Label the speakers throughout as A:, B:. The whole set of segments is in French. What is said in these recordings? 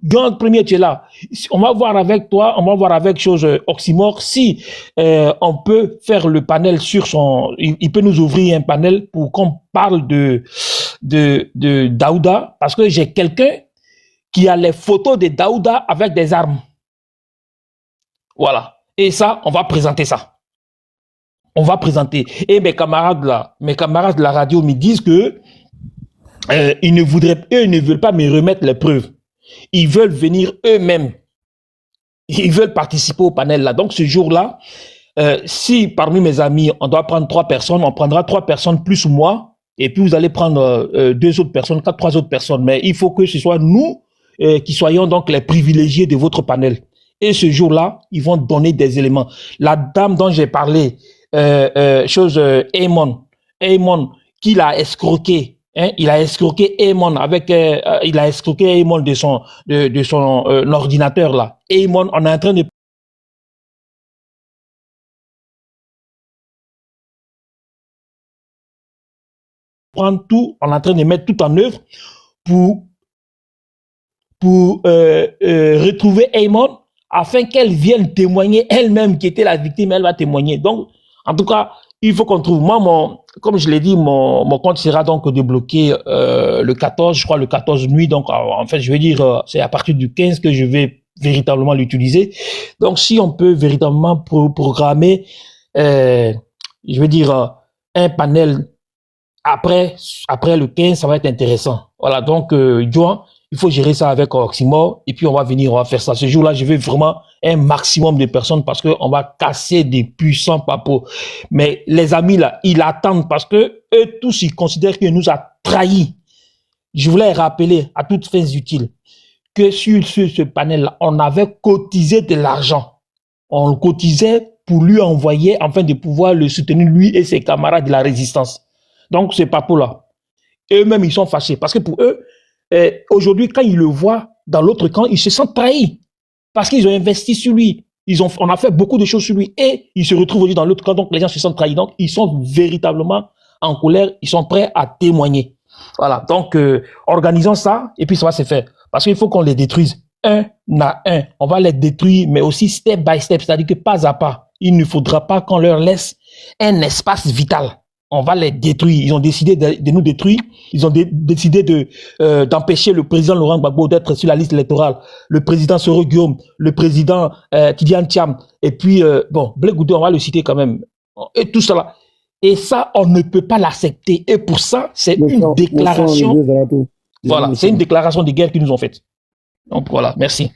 A: Donc, premier, tu es là. On va voir avec toi, on va voir avec chose Oxymore si on peut faire le panel sur son... Il peut nous ouvrir un panel pour qu'on parle de Daouda, parce que j'ai quelqu'un qui a les photos de Daouda avec des armes. Voilà. Et ça, on va présenter ça. On va présenter. Et mes camarades de la radio me disent que ils ne veulent pas me remettre les preuves. Ils veulent venir eux-mêmes. Ils veulent participer au panel là. Donc ce jour-là, si parmi mes amis, on doit prendre 3 personnes, on prendra 3 personnes plus moi, et puis vous allez prendre 2 autres personnes, 3 autres personnes. Mais il faut que ce soit nous qui soyons donc les privilégiés de votre panel. Et ce jour-là, ils vont donner des éléments. La dame dont j'ai parlé, Eamon, qui l'a escroqué. Hein, il a escroqué Eamon de son ordinateur là. Eamon, on est en train de prendre tout, on est en train de mettre tout en œuvre pour retrouver Eamon afin qu'elle vienne témoigner elle-même qui était la victime, elle va témoigner. Donc, en tout cas, il faut qu'on trouve. Moi, comme je l'ai dit, mon compte sera donc débloqué le 14, je crois le 14 nuit. Donc, en fait, je vais dire, c'est à partir du 15 que je vais véritablement l'utiliser. Donc, si on peut véritablement programmer, je vais dire, un panel après le 15, ça va être intéressant. Voilà, donc, Joan, il faut gérer ça avec Oxymore et puis on va venir, on va faire ça. Ce jour-là, je veux vraiment un maximum de personnes parce qu'on va casser des puissants papos. Mais les amis là, ils attendent parce que eux tous, ils considèrent qu'il nous a trahis. Je voulais rappeler à toutes fins utiles que sur ce panel-là, on avait cotisé de l'argent. On le cotisait pour lui envoyer afin de pouvoir le soutenir, lui et ses camarades de la résistance. Donc, ces papos-là, eux-mêmes, ils sont fâchés parce que pour eux, aujourd'hui, quand ils le voient dans l'autre camp, ils se sentent trahis parce qu'ils ont investi sur lui. On a fait beaucoup de choses sur lui et ils se retrouvent aujourd'hui dans l'autre camp. Donc, les gens se sentent trahis. Donc, ils sont véritablement en colère. Ils sont prêts à témoigner. Voilà. Donc, organisons ça et puis ça va se faire. Parce qu'il faut qu'on les détruise un à un. On va les détruire, mais aussi step by step. C'est-à-dire que pas à pas. Il ne faudra pas qu'on leur laisse un espace vital. On va les détruire. Ils ont décidé de nous détruire. Ils ont décidé d'empêcher le président Laurent Gbagbo d'être sur la liste électorale, le président Soro Guillaume, le président Tidiane Thiam, et puis, Blé Goudé, on va le citer quand même. Et tout cela. Et ça, on ne peut pas l'accepter. Et pour ça, c'est une déclaration. Voilà, c'est une déclaration de guerre qu'ils nous ont faite. Donc voilà, merci.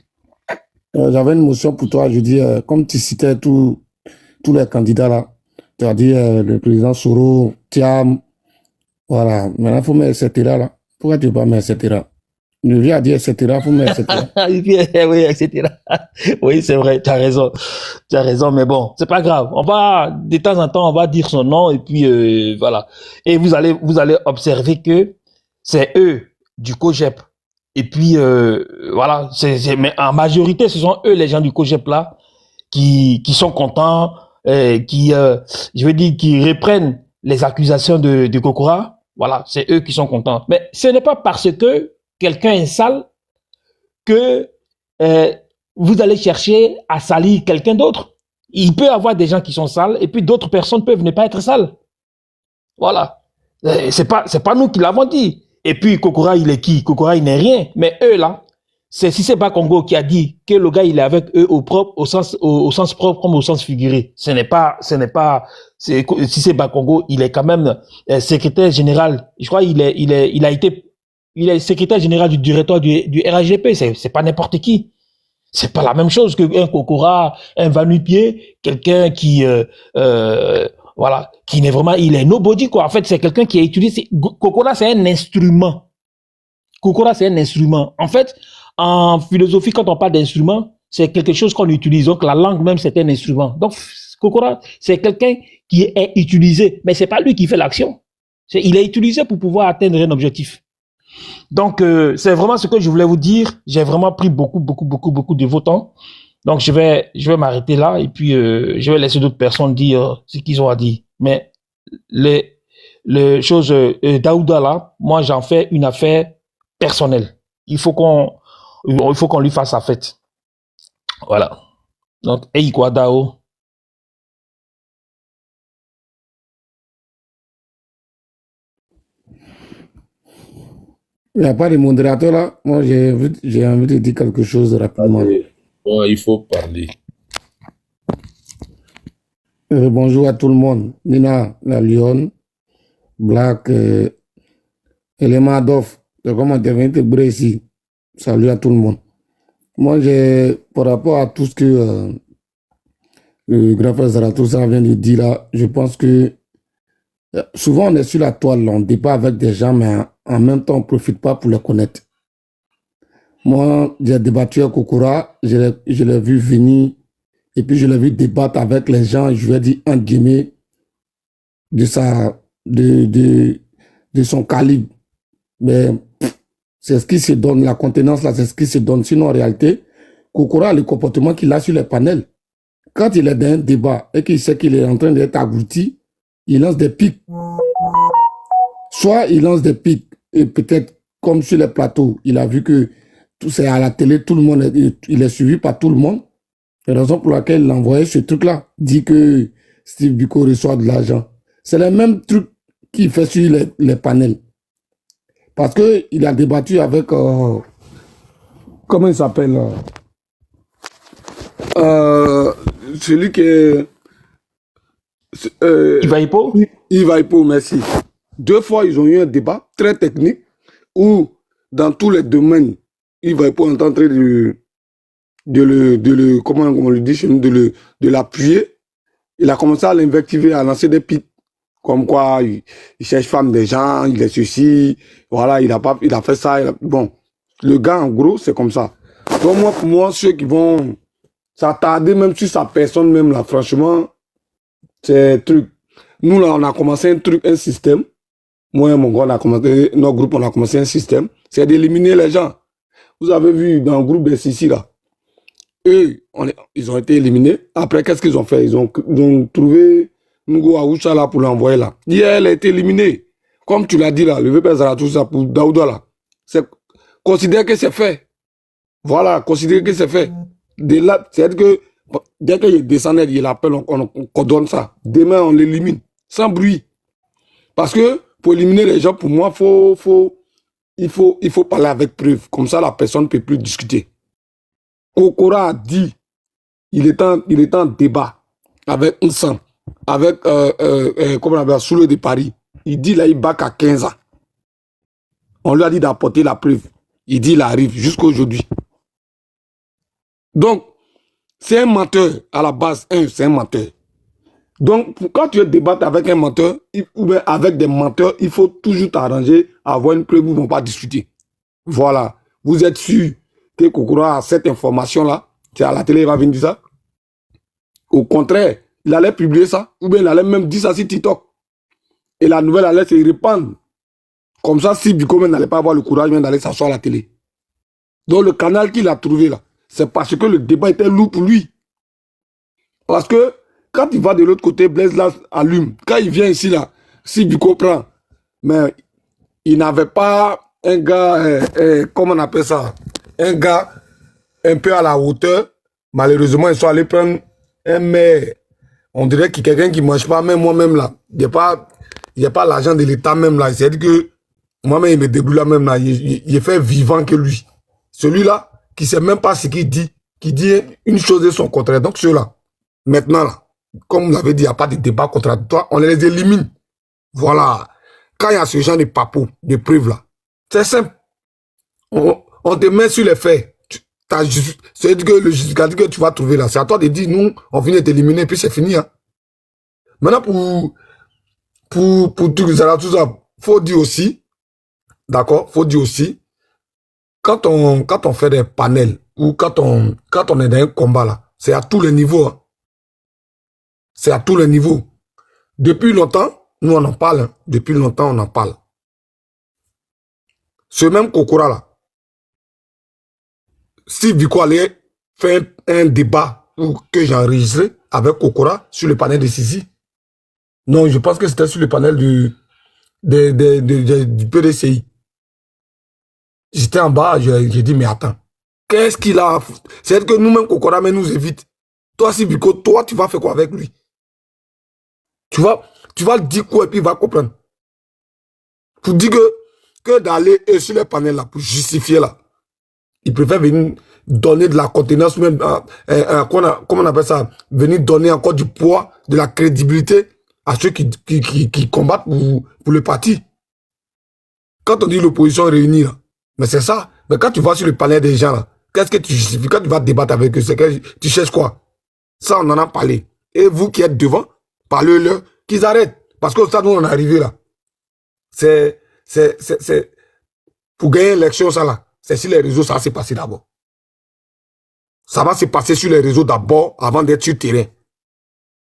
B: J'avais une motion pour toi. Je dis, comme tu citais tous les candidats là, tu as dit le président Soro, Thiam, voilà. Maintenant, il faut mettre etc. là. Pourquoi tu ne peux pas mettre etc. Je viens à dire etc. Il faut mettre etc.
A: Oui, etc. Oui, c'est vrai, tu as raison. Tu as raison, mais bon, c'est pas grave. On va, de temps en temps, on va dire son nom et puis voilà. Et vous allez observer que c'est eux du COGEP. Et puis, voilà, mais en majorité, ce sont eux, les gens du COGEP là, qui sont contents, je veux dire, qui reprennent les accusations de Kokora. Voilà, c'est eux qui sont contents. Mais ce n'est pas parce que quelqu'un est sale que vous allez chercher à salir quelqu'un d'autre. Il peut y avoir des gens qui sont sales et puis d'autres personnes peuvent ne pas être sales. Voilà. C'est pas nous qui l'avons dit. Et puis Kokora, il est qui? Kokora, il n'est rien. Mais eux là, c'est Cissé Bakongo qui a dit que le gars il est avec eux au sens propre comme au sens figuré. Cissé Bakongo, il est quand même secrétaire général. Je crois il est secrétaire général du directoire du RHGP. C'est pas n'importe qui. C'est pas la même chose qu'un Kokora, un va-nu-pied, quelqu'un qui voilà, qui n'est vraiment, il est nobody quoi. En fait, c'est quelqu'un qui a utilisé. Kokora, c'est un instrument. Kokora, c'est un instrument. En fait, en philosophie, quand on parle d'instrument, c'est quelque chose qu'on utilise. Donc, la langue même, c'est un instrument. Donc, Kokora, c'est quelqu'un qui est utilisé, mais c'est pas lui qui fait l'action. Il est utilisé pour pouvoir atteindre un objectif. Donc, c'est vraiment ce que je voulais vous dire. J'ai vraiment pris beaucoup de vos temps. Donc, je vais m'arrêter là et puis je vais laisser d'autres personnes dire ce qu'ils ont à dire. Mais les choses Daouda là, moi, j'en fais une affaire personnelle. Il faut qu'on il faut qu'on lui fasse sa fête. Voilà. Donc, Eikwadao.
B: Il n'y a pas de modérateur là. Moi, j'ai envie de dire quelque chose rapidement.
C: Bon, il faut parler.
B: Bonjour à tout le monde. Nina, la Lyon, Black, Elema Adolphe, de comment tu viens te ici. Salut à tout le monde. Moi, par rapport à tout ce que le grand frère Zarathustra vient de dire là, je pense que souvent on est sur la toile, on débat avec des gens, mais en même temps on ne profite pas pour les connaître. Moi, j'ai débattu avec Kokora, je l'ai vu venir, et puis je l'ai vu débattre avec les gens, je lui ai dit, entre guillemets, de son calibre. Mais c'est ce qui se donne, la contenance là, c'est ce qui se donne. Sinon, en réalité, Kokora a le comportement qu'il a sur les panels. Quand il est dans un débat et qu'il sait qu'il est en train d'être aglouti, il lance des pics. Soit il lance des pics, et peut-être comme sur les plateaux, il a vu que tout c'est à la télé, tout le monde, il est suivi par tout le monde. C'est la raison pour laquelle il a envoyé ce truc-là, dit que Steve Biko reçoit de l'argent. C'est le même truc qu'il fait sur les panels. Parce qu'il a débattu avec, comment il s'appelle celui qui est...
A: Ivaïpo?
B: Ivaïpo, merci. 2 fois, ils ont eu un débat très technique où, dans tous les domaines, Ivaïpo est en train de comment on le dit chez nous, de l'appuyer. Il a commencé à l'invectiver, à lancer des pics. Comme quoi, il cherche femme des gens, il est ceci, voilà, il a fait ça. Bon, le gars, en gros, c'est comme ça. Donc moi, pour moi, ceux qui vont s'attarder même sur sa personne, même là, franchement, c'est truc. Nous, là, on a commencé un système. Moi et mon gars, notre groupe, on a commencé un système. C'est d'éliminer les gens. Vous avez vu dans le groupe des Sissi, là. Eux, ils ont été éliminés. Après, qu'est-ce qu'ils ont fait? Ils ont trouvé Ngo Aoucha là pour l'envoyer là. Hier, elle a été éliminée. Comme tu l'as dit là, le VP Zarathustra pour Daouda là. Considère que c'est fait. Voilà, considère que c'est fait. C'est-à-dire que dès qu'il descend, il appelle, on donne ça. Demain, on l'élimine. Sans bruit. Parce que pour éliminer les gens, pour moi, il faut parler avec preuve. Comme ça, la personne ne peut plus discuter. Kokora a dit, il est en débat avec Nsan, avec, comment on appelle, Soule de Paris. Il dit là, il bac à 15 ans. On lui a dit d'apporter la preuve. Il dit, il arrive jusqu'à aujourd'hui. Donc, c'est un menteur à la base. C'est un menteur. Donc, quand tu débattes avec un menteur, ou bien avec des menteurs, il faut toujours t'arranger à avoir une preuve où ils ne vont pas discuter. Voilà. Vous êtes sûr que Kokora a cette information-là? C'est à la télé, il va venir dire ça? Au contraire, il allait publier ça, ou bien il allait même dire ça sur TikTok. Et la nouvelle allait se répandre. Comme ça, si Biko n'allait pas avoir le courage même d'aller s'asseoir à la télé. Donc, le canal qu'il a trouvé là, c'est parce que le débat était lourd pour lui. Parce que quand il va de l'autre côté, Blaise là allume. Quand il vient ici là, si Biko prend, mais il n'avait pas un gars, comment on appelle ça? Un gars un peu à la hauteur. Malheureusement, ils sont allés prendre un maire. On dirait qu'il y a quelqu'un qui ne mange pas, même moi-même là. Il n'y a pas l'argent de l'État même là. C'est-à-dire que moi-même, il me débrouille là même là. Il est fait vivant que lui. Celui-là, qui ne sait même pas ce qu'il dit, qui dit une chose et son contraire. Donc ceux-là, maintenant là, comme vous l'avez dit, il n'y a pas de débat contradictoire, on les élimine. Voilà. Quand il y a ce genre de papou, de preuves là, c'est simple. On te met sur les faits. C'est que le justificatif que tu vas trouver là, c'est à toi de dire, nous, on vient de t'éliminer, puis c'est fini. Hein. Maintenant, pour tout ça, faut dire aussi, d'accord, faut dire aussi, quand on fait des panels, ou quand on est dans un combat là, c'est à tous les niveaux. Hein. C'est à tous les niveaux. Depuis longtemps, nous on en parle. Hein. Depuis longtemps, on en parle. Ce même Kokora là, si Biko allait faire un débat que j'ai enregistré avec Kokora sur le panel de Sissi. Non, je pense que c'était sur le panel du PDCI. J'étais en bas, j'ai dit, mais attends, Qu'est-ce qu'il a à foutre? C'est que nous-mêmes, Kokora, mais nous évite. Toi, si Biko, toi, tu vas faire quoi avec lui? Tu vas le dire quoi et puis il va comprendre. Pour dire que d'aller sur les panels là, pour justifier là, il préfère venir donner de la contenance, même, comment on appelle ça, venir donner encore du poids, de la crédibilité à ceux qui combattent pour le parti. Quand on dit l'opposition réunie, là, mais c'est ça. Mais quand tu vas sur le panel des gens, là, qu'est-ce que tu justifies? Quand tu vas débattre avec eux, c'est que tu cherches quoi? Ça, on en a parlé. Et vous qui êtes devant, parlez-leur, qu'ils arrêtent. Parce qu'au stade où on est arrivé là, c'est pour gagner l'élection, ça là, c'est sur les réseaux, ça va se passer d'abord. Ça va se passer sur les réseaux d'abord avant d'être sur le terrain.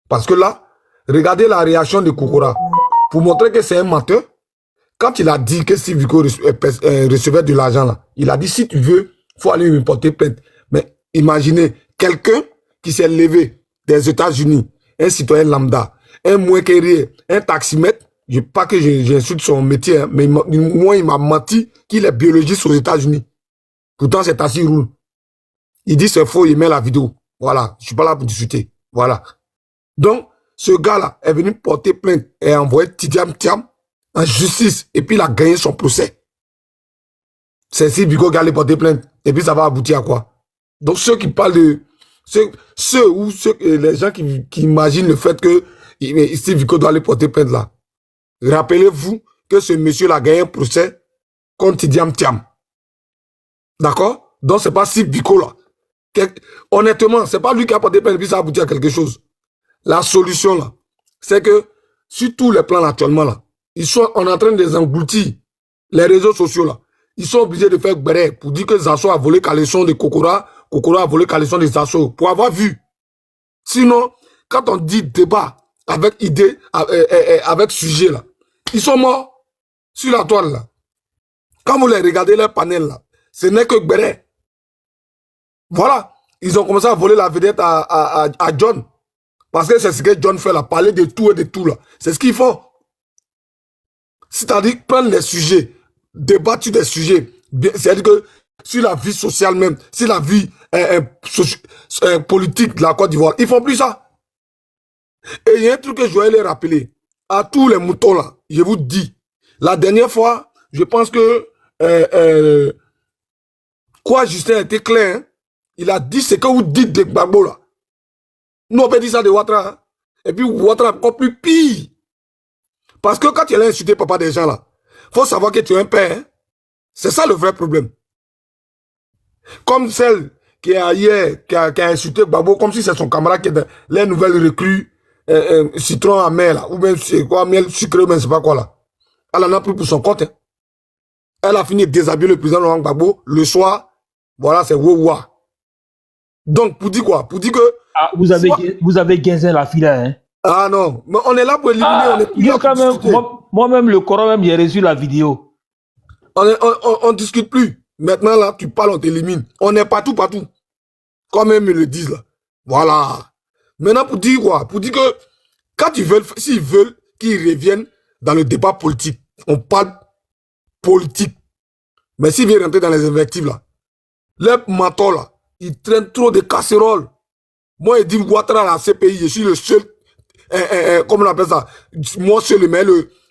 B: Parce que là, regardez la réaction de Kokora. Pour montrer que c'est un menteur, quand il a dit que Steve Biko recevait de l'argent là, il a dit si tu veux, il faut aller me porter plainte. Mais imaginez, quelqu'un qui s'est levé des États-Unis, un citoyen lambda, un moquerier, un taximètre, pas que j'insulte son métier, hein, mais moi, il m'a menti qu'il est biologiste aux États-Unis. Pourtant, c'est assis roule. Il dit c'est faux, il met la vidéo. Voilà, je suis pas là pour discuter. Voilà. Donc, ce gars-là est venu porter plainte et envoyer Tidiam Tiam en justice. Et puis, il a gagné son procès. C'est si Biko qui allait porter plainte. Et puis, ça va aboutir à quoi? Donc, ceux qui parlent de... les gens qui imaginent le fait que Steve Biko doit aller porter plainte là. Rappelez-vous que ce monsieur-là a gagné un procès contre Tidiam Tiam. D'accord? Donc, c'est pas Steve Biko là. Honnêtement, c'est pas lui qui a porté plainte et puis ça a abouti à quelque chose. La solution là, c'est que sur tous les plans actuellement là, on est en train de les engloutir. Les réseaux sociaux là, ils sont obligés de faire béret pour dire que Zasso a volé Caleçon de Kokora, Kokora a volé Caleçon de Zasso, pour avoir vu. Sinon, quand on dit débat avec idée, avec sujet là, ils sont morts sur la toile là. Quand vous les regardez leur panel là, ce n'est que béret. Voilà, ils ont commencé à voler la vedette à John. Parce que c'est ce que John fait là, parler de tout et de tout là. C'est ce qu'ils font. C'est-à-dire prendre les sujets, débattre sur des sujets. C'est-à-dire que sur la vie sociale même, sur la vie politique de la Côte d'Ivoire, ils font plus ça. Et il y a un truc que je voulais les rappeler. À tous les moutons là, je vous dis, la dernière fois, je pense que quoi, Justin était clair, hein? Il a dit ce que vous dites de Gbagbo là. Nous, on peut dire ça de Ouattara. Hein? Et puis, Ouattara, encore plus pire. Parce que quand il a insulté papa des gens là, faut savoir que tu es un père. Hein? C'est ça le vrai problème. Comme celle qui est hier, qui a insulté Gbagbo, comme si c'est son camarade qui est dans les nouvelles recrues, citron amer là, ou même c'est quoi, miel sucré, mais c'est pas quoi là. Elle en a pris pour son compte. Hein? Elle a fini de déshabiller le président Laurent Gbagbo le soir. Voilà, c'est Wowa. Donc, pour dire quoi? Pour dire que...
A: Ah, vous avez gainsé la fille là, hein?
B: Ah non, mais on est là pour éliminer, on est plus là
A: quand même, moi-même, le Coran, même, j'ai reçu la vidéo.
B: On discute plus. Maintenant, là, tu parles, on t'élimine. On est partout. Comme même ils le disent, là. Voilà. Maintenant, pour dire quoi? Pour dire que, quand ils veulent, s'ils veulent qu'ils reviennent dans le débat politique, on parle politique. Mais s'ils viennent rentrer dans les invectives, là, les matons, là, ils traînent trop de casseroles. Moi, il dit Ouattara à la CPI, je suis le seul, comment on appelle ça? Moi, seul,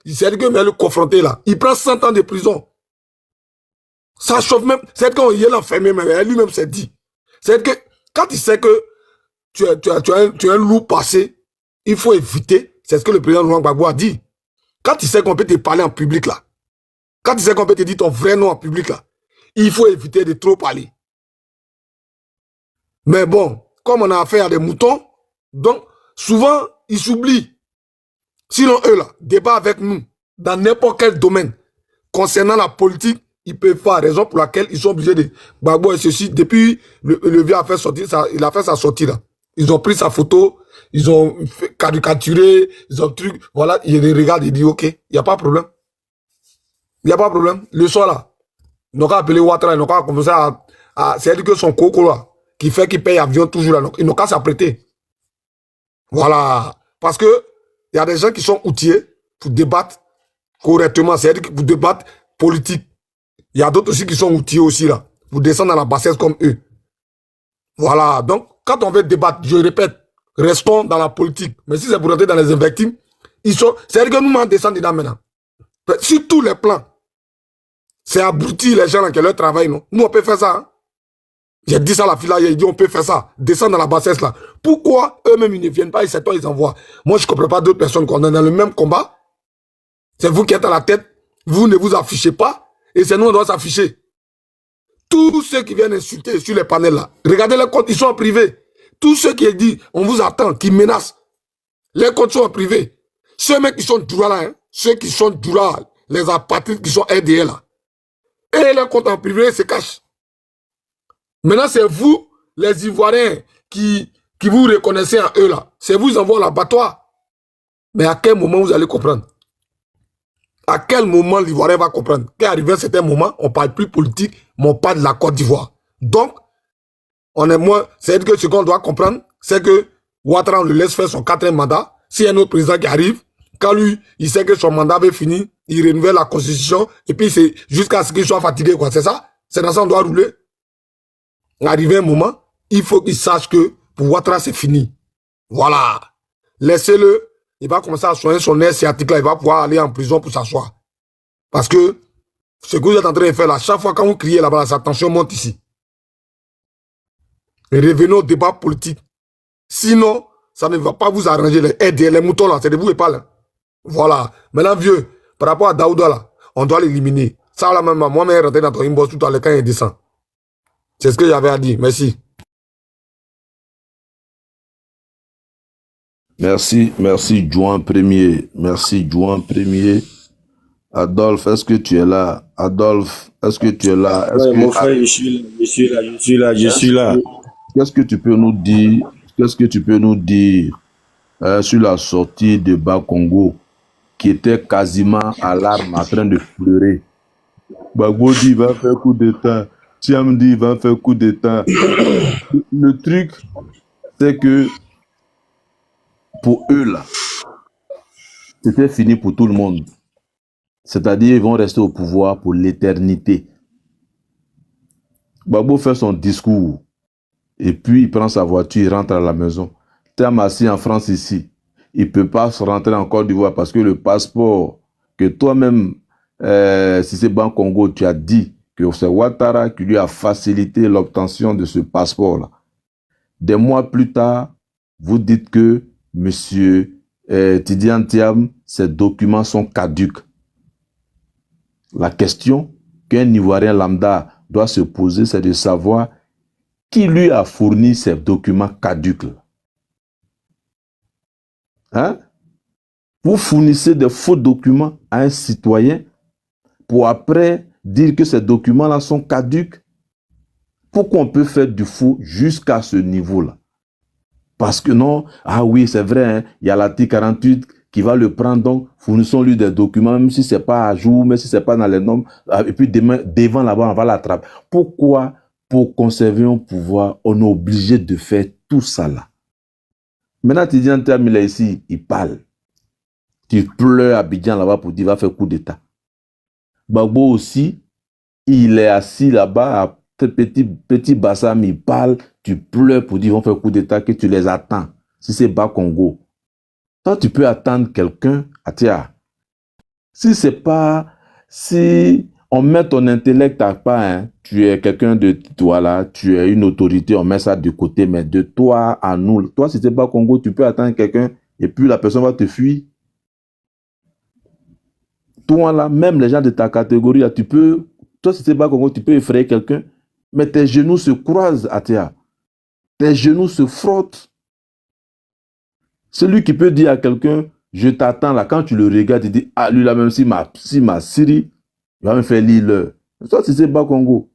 B: c'est-à-dire que le confronté là, il prend 100 ans de prison. Ça chauffe même, c'est quand il est enfermé, lui-même s'est dit. C'est que, quand il sait que tu as un loup passé, il faut éviter, c'est ce que le président Laurent Gbagbo a dit. Quand il sait qu'on peut te parler en public là, quand il sait qu'on peut te dire ton vrai nom en public là, il faut éviter de trop parler. Mais bon, comme on a affaire à des moutons, donc souvent, ils s'oublient. Sinon, eux là, débat avec nous, dans n'importe quel domaine, concernant la politique, ils peuvent faire, raison pour laquelle ils sont obligés de... Gbagbo et ceci, depuis le vieux a fait sortir, il a fait sa sortie là. Ils ont pris sa photo, ils ont caricaturé, ils ont truc, voilà, ils regardent, ils disent ok, il n'y a pas de problème. Il n'y a pas de problème. Le soir là, ils n'ont qu'à appeler Ouattara, ils n'ont qu'à commencer à c'est-à-dire que son coco là, qui fait qu'il paye avion toujours là, donc ils n'ont qu'à s'apprêter. Voilà. Parce que il y a des gens qui sont outillés pour débattre correctement, c'est-à-dire pour débattre politique. Il y a d'autres aussi qui sont outillés aussi là, pour descendre dans la bassesse comme eux. Voilà. Donc, quand on veut débattre, je répète, restons dans la politique. Mais si c'est pour rentrer dans les invectives, c'est-à-dire que nous, on descend dedans maintenant. Sur tous les plans, c'est abruti les gens là, qui leur travail, non? Nous, on peut faire ça. Hein? J'ai dit ça à la fille là, il dit on peut faire ça. Descendre dans la bassesse là. Pourquoi eux-mêmes ils ne viennent pas et c'est toi ils envoient? Moi, je ne comprends pas d'autres personnes qu'on est dans le même combat. C'est vous qui êtes à la tête. Vous ne vous affichez pas. Et c'est nous, on doit s'afficher. Tous ceux qui viennent insulter sur les panels là, regardez les comptes, ils sont en privé. Tous ceux qui disent on vous attend, qui menacent, les comptes sont en privé. Ceux mecs qui sont durs là, hein, ceux qui sont durs là, les apatrides qui sont RDL là. Et les comptes en privé se cachent. Maintenant, c'est vous, les Ivoiriens, qui vous reconnaissez en eux là. C'est vous qui envoient l'abattoir. Mais à quel moment vous allez comprendre? À quel moment l'Ivoirien va comprendre? Qu'arrivé à un certain moment, on ne parle plus politique, mais on parle de la Côte d'Ivoire. Donc, on est moins. C'est-à-dire que ce qu'on doit comprendre, c'est que Ouattara, on le laisse faire son 4e mandat. S'il y a un autre président qui arrive, quand lui, il sait que son mandat va finir, il renouvelle la constitution, et puis c'est jusqu'à ce qu'il soit fatigué, quoi. C'est ça? C'est dans ça qu'on doit rouler. Arrivé un moment, il faut qu'il sache que pour Ouattara, c'est fini. Voilà. Laissez-le. Il va commencer à soigner son nerf sciatique là. Il va pouvoir aller en prison pour s'asseoir. Parce que ce que vous êtes en train de faire là, chaque fois quand vous criez là-bas, sa tension monte ici. Et revenons au débat politique. Sinon, ça ne va pas vous arranger. Les moutons là, c'est de vous et pas là. Voilà. Maintenant, vieux, par rapport à Daouda là, on doit l'éliminer. Ça là même, moi-même, rentré dans ton inbox tout à l'heure quand il descend. C'est ce que j'avais à dire. Merci.
C: Merci, Juan Premier. Merci, Juan Premier. Adolphe, est-ce que tu es là? Adolphe, est-ce que tu es là?
D: Ouais, mon frère, je suis là.
C: Qu'est-ce que tu peux nous dire? Sur la sortie de Bas-Congo, qui était quasiment à l'arme, en train de pleurer? Gbagbo dit il va faire coup d'état. Thiam dit il va faire coup d'état. Le truc, c'est que pour eux là, c'était fini pour tout le monde. C'est-à-dire ils vont rester au pouvoir pour l'éternité. Gbagbo fait son discours et puis il prend sa voiture, il rentre à la maison. Thiam assis en France ici, il ne peut pas se rentrer en Côte d'Ivoire parce que le passeport que toi-même, si c'est Ban Congo, tu as dit que c'est Ouattara qui lui a facilité l'obtention de ce passeport-là. Des mois plus tard, vous dites que monsieur Tidiane Thiam, ces documents sont caducs. La question qu'un Ivoirien lambda doit se poser, c'est de savoir qui lui a fourni ces documents caducs. Hein? Vous fournissez des faux documents à un citoyen pour après dire que ces documents-là sont caducs. Pourquoi on peut faire du faux jusqu'à ce niveau-là? Parce que non, ah oui, c'est vrai, hein, il y a l'article 48 qui va le prendre, donc fournissons-lui des documents, même si ce n'est pas à jour, même si ce n'est pas dans les normes, et puis devant là-bas, on va l'attraper. Pourquoi, pour conserver un pouvoir, on est obligé de faire tout ça là? Maintenant, Tidiane Thiam, il est ici, il parle. Tu pleures à Abidjan là-bas pour dire, va faire coup d'état. Gbagbo aussi, il est assis là-bas, à petit Bassam, il parle, tu pleures pour dire, ils vont faire coup d'état, que tu les attends. Si c'est Bas Congo. Toi, tu peux attendre quelqu'un, si c'est pas, si on met ton intellect à part, hein, tu es quelqu'un de toi là, tu es une autorité, on met ça de côté, mais de toi à nous, toi, si c'est Bas Congo, tu peux attendre quelqu'un et puis la personne va te fuir. Toi là, même les gens de ta catégorie, là, tu peux, toi si c'est Bas Congo, tu peux effrayer quelqu'un, mais tes genoux se croisent, tes genoux se frottent. Celui qui peut dire à quelqu'un, je t'attends là, quand tu le regardes, tu dis, ah, lui là, même si ma Syrie, il va me faire lire l'heure. Ça, c'est Bas Congo.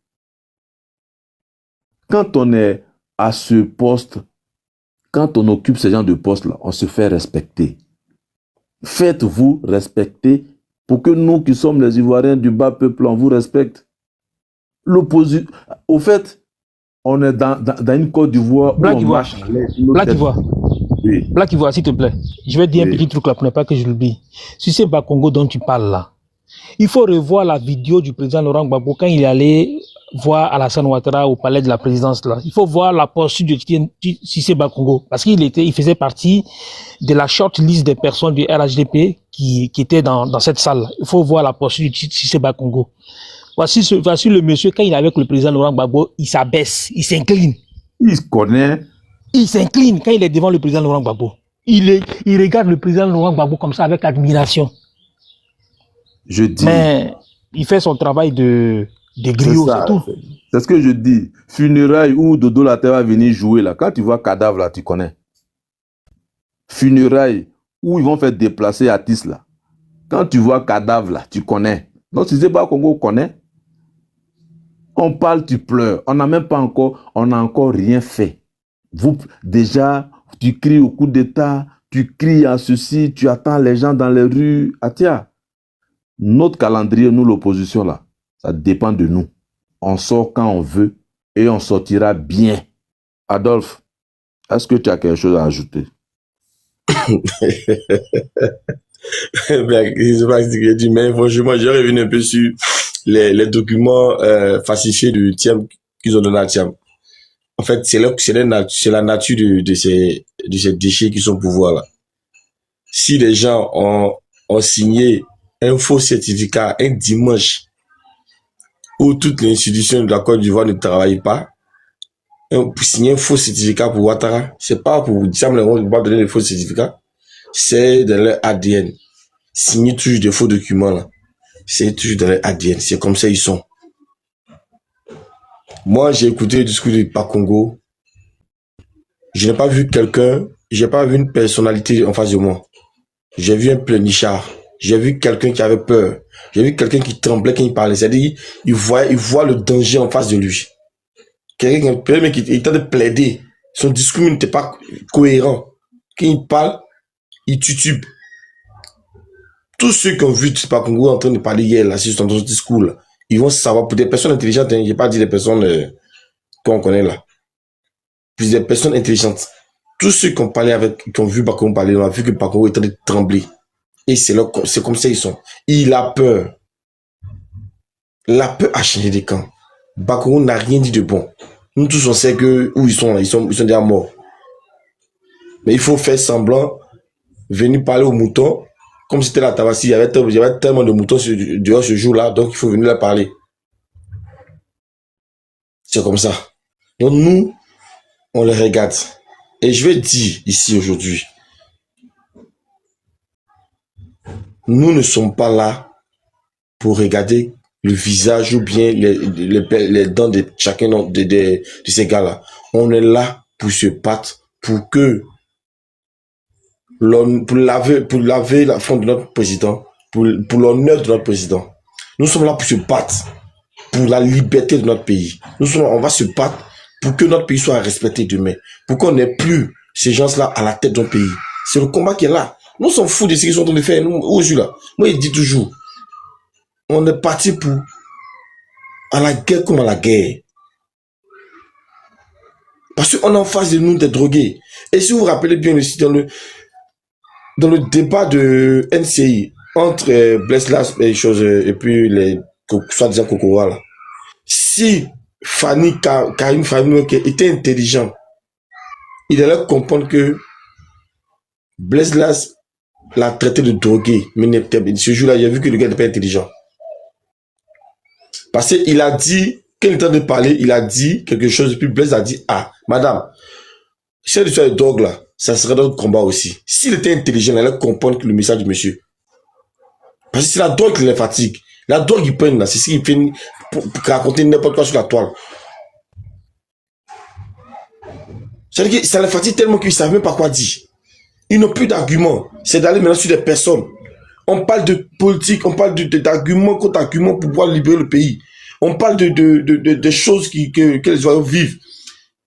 C: Quand on est à ce poste, quand on occupe ce genre de poste-là, on se fait respecter. Faites-vous respecter pour que nous qui sommes les Ivoiriens du bas peuple, on vous respecte. L'opposition, au fait, on est dans une Côte d'Ivoire où on marche à l'aise.
A: Black Ivoire. Oui. Black Ivoire, s'il te plaît. Je vais dire un petit truc là pour ne pas que je l'oublie. Si c'est Bas Congo dont tu parles là, il faut revoir la vidéo du président Laurent Gbagbo quand il est allé voir Alassane Ouattara au palais de la présidence là. Il faut voir la posture de Cissé Bakongo parce il faisait partie de la short list des personnes du RHDP qui étaient dans cette salle. Il faut voir la posture de Cissé Bakongo. Voici le monsieur, quand il est avec le président Laurent Gbagbo, il s'abaisse, il s'incline.
C: Il connaît.
A: Il s'incline quand il est devant le président Laurent Gbagbo. Il regarde le président Laurent Gbagbo comme ça avec admiration.
C: Je dis.
A: Mais il fait son travail de griot, c'est tout.
C: C'est ce que je dis. Funérailles où Dodo Latte va venir jouer là. Quand tu vois cadavre là, tu connais. Funérailles où ils vont faire déplacer Atis là. Quand tu vois cadavre là, tu connais. Donc si c'est pas Congo, connaît. On parle, tu pleures. On n'a encore rien fait. Vous, déjà, tu cries au coup d'État, tu cries à ceci, tu attends les gens dans les rues. Ah tiens, notre calendrier, nous l'opposition là, ça dépend de nous. On sort quand on veut et on sortira bien. Adolphe, est-ce que tu as quelque chose à ajouter?
D: Je sais pas ce que j'ai dit, mais franchement, j'ai revenu un peu sur les documents falsifiés du TIAM qu'ils ont donné à TIAM. En fait, c'est la nature de ces déchets qui sont pour voir là. Si les gens ont signé un faux certificat un dimanche où toutes les institutions de la Côte d'Ivoire ne travaillent pas, pour signer un faux certificat pour Ouattara, c'est pas pour TIAM ne va pas donner de faux certificats, c'est dans leur ADN. Signer toujours des faux documents là, c'est toujours dans leur ADN, c'est comme ça ils sont. Moi, j'ai écouté le discours de Bakongo. Je n'ai pas vu j'ai pas vu une personnalité en face de moi. J'ai vu un pleurnichard. J'ai vu quelqu'un qui avait peur. J'ai vu quelqu'un qui tremblait quand il parlait. C'est-à-dire, il voit le danger en face de lui. Quelqu'un qui est en train de plaider. Son discours n'était pas cohérent. Quand il parle, il titube. Tous ceux qui ont vu Bakongo en train de parler hier, là, sur son discours, là, ils vont savoir, pour des personnes intelligentes, hein, je n'ai pas dit des personnes qu'on connaît là. Plus des personnes intelligentes. Tous ceux qui ont parlé qui ont vu Bakongo parler, on a vu que Bakongo est en train de trembler. Et c'est comme ça ils sont. Il a peur. La peur a changé de camp. Bakongo n'a rien dit de bon. Nous tous on sait que où ils sont là, ils sont déjà morts. Mais il faut faire semblant, venir parler aux moutons, comme c'était la Tabassi, il y avait tellement de moutons dehors ce jour-là, donc il faut venir leur parler. C'est comme ça. Donc nous, on les regarde. Et je vais dire ici aujourd'hui, nous ne sommes pas là pour regarder le visage ou bien les dents de chacun de ces gars-là. On est là pour se battre, pour laver la fond de notre président, pour l'honneur de notre président. Nous sommes là pour se battre pour la liberté de notre pays. On va se battre pour que notre pays soit respecté demain, pour qu'on n'ait plus ces gens-là à la tête de notre pays. C'est le combat qui est là. Nous sommes fous de ce qu'ils sont en train de faire. Nous, aujourd'hui, là. Moi, je dis toujours, on est parti pour à la guerre comme à la guerre. Parce qu'on est en face de nous des drogués. Et si vous vous rappelez bien aussi dans le débat de NCI entre Bleslas et puis les soi-disant Kokora là, si Karim Fani était intelligent, il allait comprendre que Bleslas l'a traité de drogué. Mais ce jour-là, il a vu que le gars n'est pas intelligent. Parce qu'il a dit, quand il est en train de parler, il a dit quelque chose, et puis Blaise a dit, ah, madame, si elle est de drogue là, ça serait notre combat aussi. S'il était intelligent, il allait comprendre le message du monsieur. Parce que c'est la drogue qui les fatigue. La drogue qu'ils prennent là, c'est ce qui fait pour raconter n'importe quoi sur la toile. C'est-à-dire que ça les fatigue tellement qu'ils ne savent même pas quoi dire. Ils n'ont plus d'arguments. C'est d'aller maintenant sur des personnes. On parle de politique, on parle d'arguments contre arguments pour pouvoir libérer le pays. On parle de choses que les oiseaux vivent.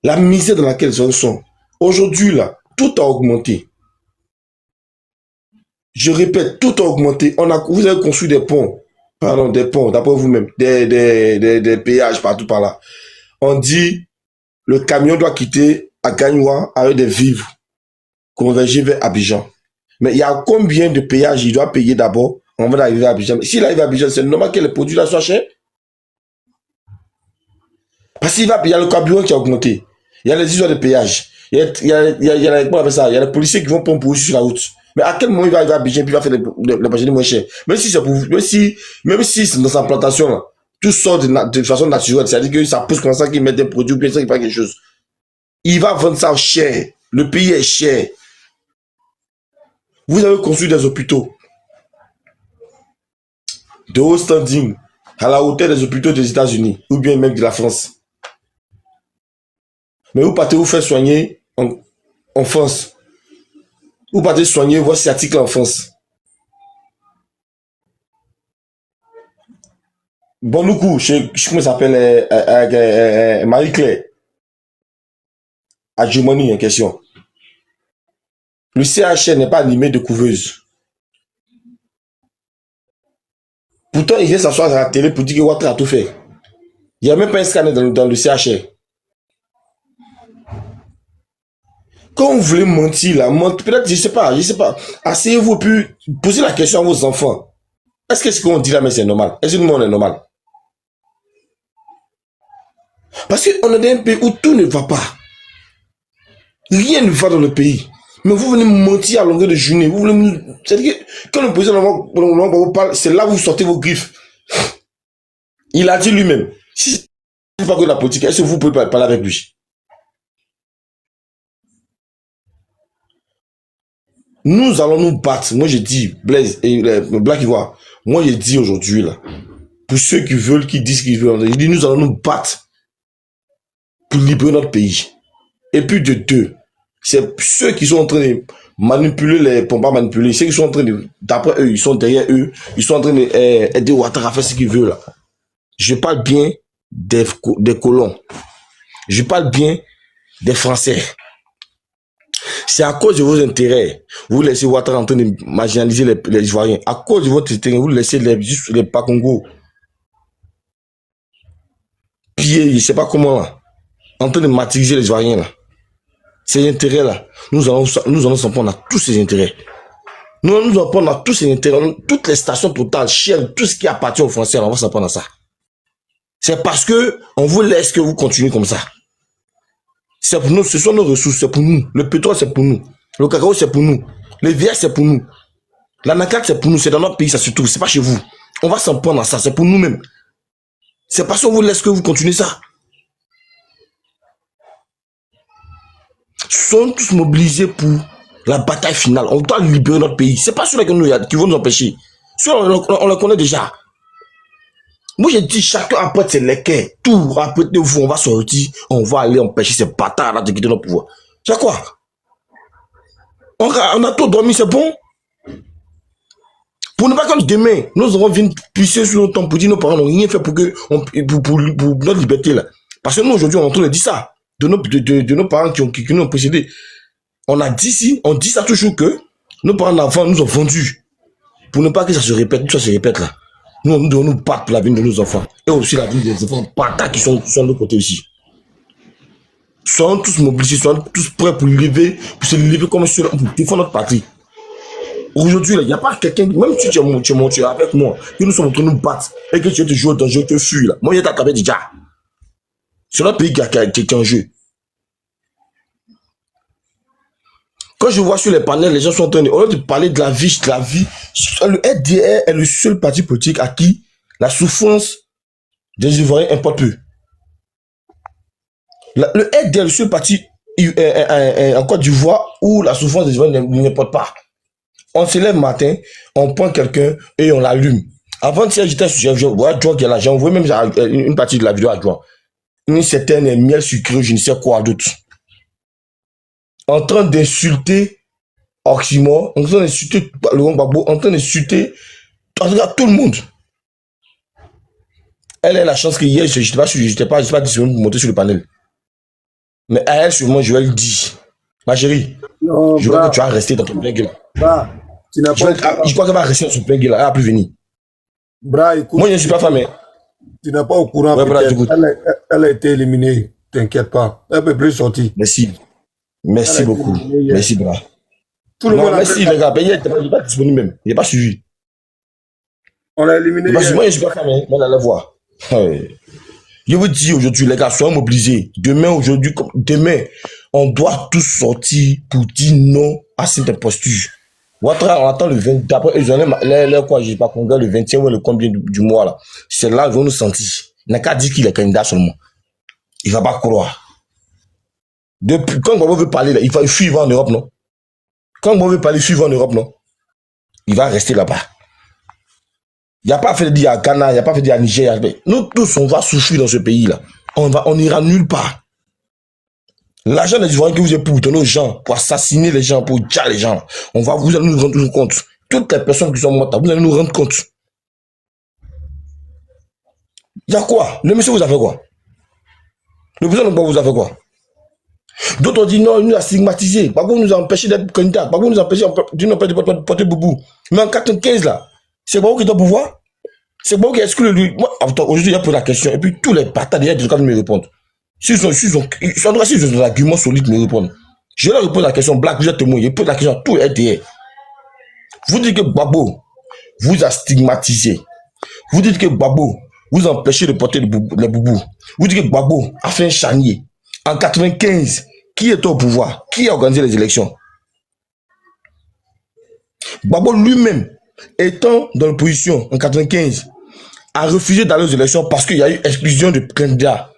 D: La misère dans laquelle les oiseaux sont. Aujourd'hui, là, tout a augmenté. Je répète, tout a augmenté. Vous avez construit des ponts, d'après vous-même, des péages partout par là. On dit, le camion doit quitter à Gagnoua avec des vivres, converger vers Abidjan. Mais il y a combien de péages il doit payer d'abord avant d'arriver à Abidjan? S'il arrive à Abidjan, c'est normal que les produits là soient chers. Parce qu'il y a le carburant qui a augmenté. Il y a les histoires de péage. Il y a, comment on appelle ça? Il y a les policiers qui vont prendre pour sur la route. Mais à quel moment il va arriver à Abidjan puis il va faire les bâtiments moins chers? Même si c'est pour, même si c'est dans sa plantation, là, tout sort de façon naturelle. C'est-à-dire que ça pousse comme ça qu'il met des produits, bien ça qu'il fait quelque chose. Il va vendre ça cher. Le pays est cher. Vous avez construit des hôpitaux de haut standing à la hauteur des hôpitaux des États-Unis ou bien même de la France. Mais vous partez vous faire soigner en France. Vous partez soigner vos sciatiques en France. Bon, nous coup, comment ça s'appelle, Marie-Claire, à Germany en question. Le CHR n'est pas animé de couveuses. Pourtant, il vient s'asseoir à la télé pour dire que Ouattara a tout fait. Il n'y a même pas un scanner dans le CHR. Quand vous voulez mentir, là, peut-être, je sais pas, asseyez-vous puis posez la question à vos enfants. Est-ce que ce qu'on dit là, mais c'est normal? Est-ce que nous, on est normal? Parce qu'on est dans un pays où tout ne va pas. Rien ne va dans le pays. Mais vous venez mentir à longueur de journée. Vous voulez c'est-à-dire que quand le président vous parle, c'est là où vous sortez vos griffes. Il a dit lui-même. Si c'est pas que la politique, est-ce que vous pouvez parler avec lui? Nous allons nous battre. Moi, j'ai dit, Blaise et Black Ivoire, moi, j'ai dit aujourd'hui, là, pour ceux qui veulent, qui disent qu'ils veulent, il dit, nous allons nous battre pour libérer notre pays. Et puis de deux, c'est ceux qui sont en train de manipuler les pommes, pas manipuler, ceux qui sont en train de, d'après eux, ils sont derrière eux, ils sont en train d'aider Ouattara à faire ce qu'il veut, là. Je parle bien des colons. Je parle bien des Français. C'est à cause de vos intérêts. Vous laissez Ouattara en train de marginaliser les Ivoiriens. À cause de votre intérêt, vous laissez les Pakongo piller, je ne sais pas comment, là, en train de martyriser les Ivoiriens, là. Ces intérêts-là, nous allons s'en prendre à tous ces intérêts. Nous allons nous en prendre à tous ces intérêts. Toutes les stations totales, Shell, tout ce qui appartient aux Français, on va s'en prendre à ça. C'est parce que on vous laisse que vous continuez comme ça. C'est pour nous, ce sont nos ressources, c'est pour nous. Le pétrole, c'est pour nous. Le cacao, c'est pour nous. Les vierges, c'est pour nous. La nacade, c'est pour nous. C'est dans notre pays, ça se trouve. C'est pas chez vous. On va s'en prendre à ça. C'est pour nous-mêmes. C'est parce qu'on vous laisse que vous continuez ça. Sont tous mobilisés pour la bataille finale. On doit libérer notre pays. C'est pas ceux-là qui vont nous empêcher. Ceux-là, on les connaît déjà. Moi, j'ai dit, chacun apporte ses lequins. Tout, apportez-vous, on va sortir, on va aller empêcher ces bâtards-là de quitter notre pouvoir. C'est quoi? On a tout dormi, c'est bon? Pour ne pas comme demain, nous allons venir pisser sur notre temps pour dire nos parents n'ont rien fait pour notre liberté, là. Parce que nous, aujourd'hui, on est en train de dire ça. De nos parents qui nous ont précédés. On dit ça toujours que nos parents d'avant nous ont vendus. Pour ne pas que ça se répète, tout ça se répète là. Nous devons nous battre pour l'avenir de nos enfants. Et aussi l'avenir des enfants bâtards qui sont de l'autre côté aussi. Soyons tous mobilisés, soyons tous prêts pour se lever comme ceux-là, pour défendre notre patrie. Aujourd'hui, il n'y a pas quelqu'un, même si tu es avec moi, que nous sommes en train de nous battre, et que tu es toujours dans jeu, tu fuis là. Moi, il y a ta cabine déjà. C'est notre pays qui est en jeu. Quand je vois sur les panels, les gens sont en train de, au lieu de parler de la vie, le FDR est le seul parti politique à qui la souffrance des Ivoiriens importe peu. Le FDR est le seul parti en Côte d'Ivoire où la souffrance des Ivoiriens n'importe pas. On se lève le matin, on prend quelqu'un et on l'allume. Avant de j'étais sur j'ai envoyé même une partie de la vidéo à Joan. Une certaine miel sucré, je ne sais quoi d'autre. En train d'insulter Oxymore, en train d'insulter Laurent Gbagbo, en train d'insulter tout le monde. Elle a la chance que hier, je n'étais pas disponible pour monter sur le panel. Mais à elle, sûrement, je vais le dire. Ma chérie, non, je crois que tu vas rester dans ton plein gueule. Je crois qu'elle va rester dans son plein gueule. Elle va plus venir.
B: Bra, écoute,
D: moi, je ne suis pas famille.
B: Tu n'es pas au courant. Ouais, bra, elle a été éliminée. T'inquiète pas. Elle ne peut plus sortir.
D: Merci beaucoup. Merci, bra.
B: Tout le monde
D: merci, les gars. Il n'est pas disponible même. Il n'est pas suivi.
B: On l'a éliminé.
D: Moi, je ne suis pas famille. Mais elle allait voir. Je vous dis aujourd'hui, les gars, soyez mobilisés. Demain, aujourd'hui, demain, on doit tous sortir pour dire non à cette imposture. Ouattara, on attend le 20, d'après quoi, je sais pas, qu'on le 20e ou le combien du mois là. C'est là qu'ils vont nous sentir. Il n'a qu'à dire qu'il est candidat seulement. Il va pas croire. Depuis, quand on veut parler là, il fuit en Europe, non? Quand on veut parler, il fuit en Europe, non? Il va rester là-bas. Il n'y a pas fait de dire à Ghana, il n'y a pas fait de dire à Niger. Nous tous, on va souffrir dans ce pays-là. On n'ira nulle part. L'argent des Ivoiriens que vous avez pour donner aux gens, pour assassiner les gens, pour tuer les gens, vous allez nous rendre compte. Toutes les personnes qui sont mortes, vous allez nous rendre compte. Il y a quoi? Le monsieur vous a fait quoi? Le président de vous a fait quoi? D'autres ont dit non, il nous a stigmatisé. Babou nous a empêché d'être candidat. Babou nous a empêché de porter boubou. Mais en 95 là, c'est Babou qui est au pouvoir. C'est Babou qui a exclu lui. Moi, aujourd'hui, il a posé la question. Et puis tous les bâtards derrière de me répondre. S'ils ont des arguments solides, me répondre. Je leur repose la question. Black, vous êtes témoin. Je pose la question à tous les derrière. Vous dites que Babou vous a stigmatisé. Vous dites que Babou vous a empêché de porter les boubous. Vous dites que Babou a fait un charnier. En 95, qui était au pouvoir? Qui a organisé les élections? Babou lui-même, étant dans l'opposition en 95, a refusé d'aller aux élections parce qu'il y a eu exclusion de candidats.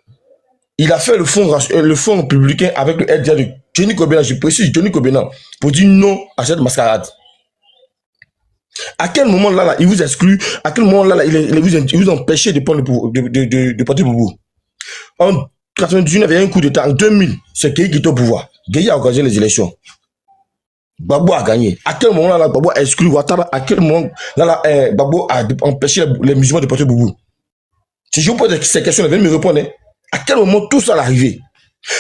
D: Il a fait le fonds républicain avec le LDA de Johnny Kobena, je précise Johnny Kobena, pour dire non à cette mascarade. À quel moment là, il vous exclut? À quel moment là, il vous empêche de prendre de porter le boubou? En 99, il y a un coup d'État. En 2000, c'est Gueye qui était au pouvoir. Gueye a organisé les élections. Babou a gagné. À quel moment là, Babou a exclu Ouattara? À quel moment là, Babou a empêché les musulmans de porter le boubou? Si je vous pose ces questions, venez me répondre. Hein. À quel moment tout ça est arrivé?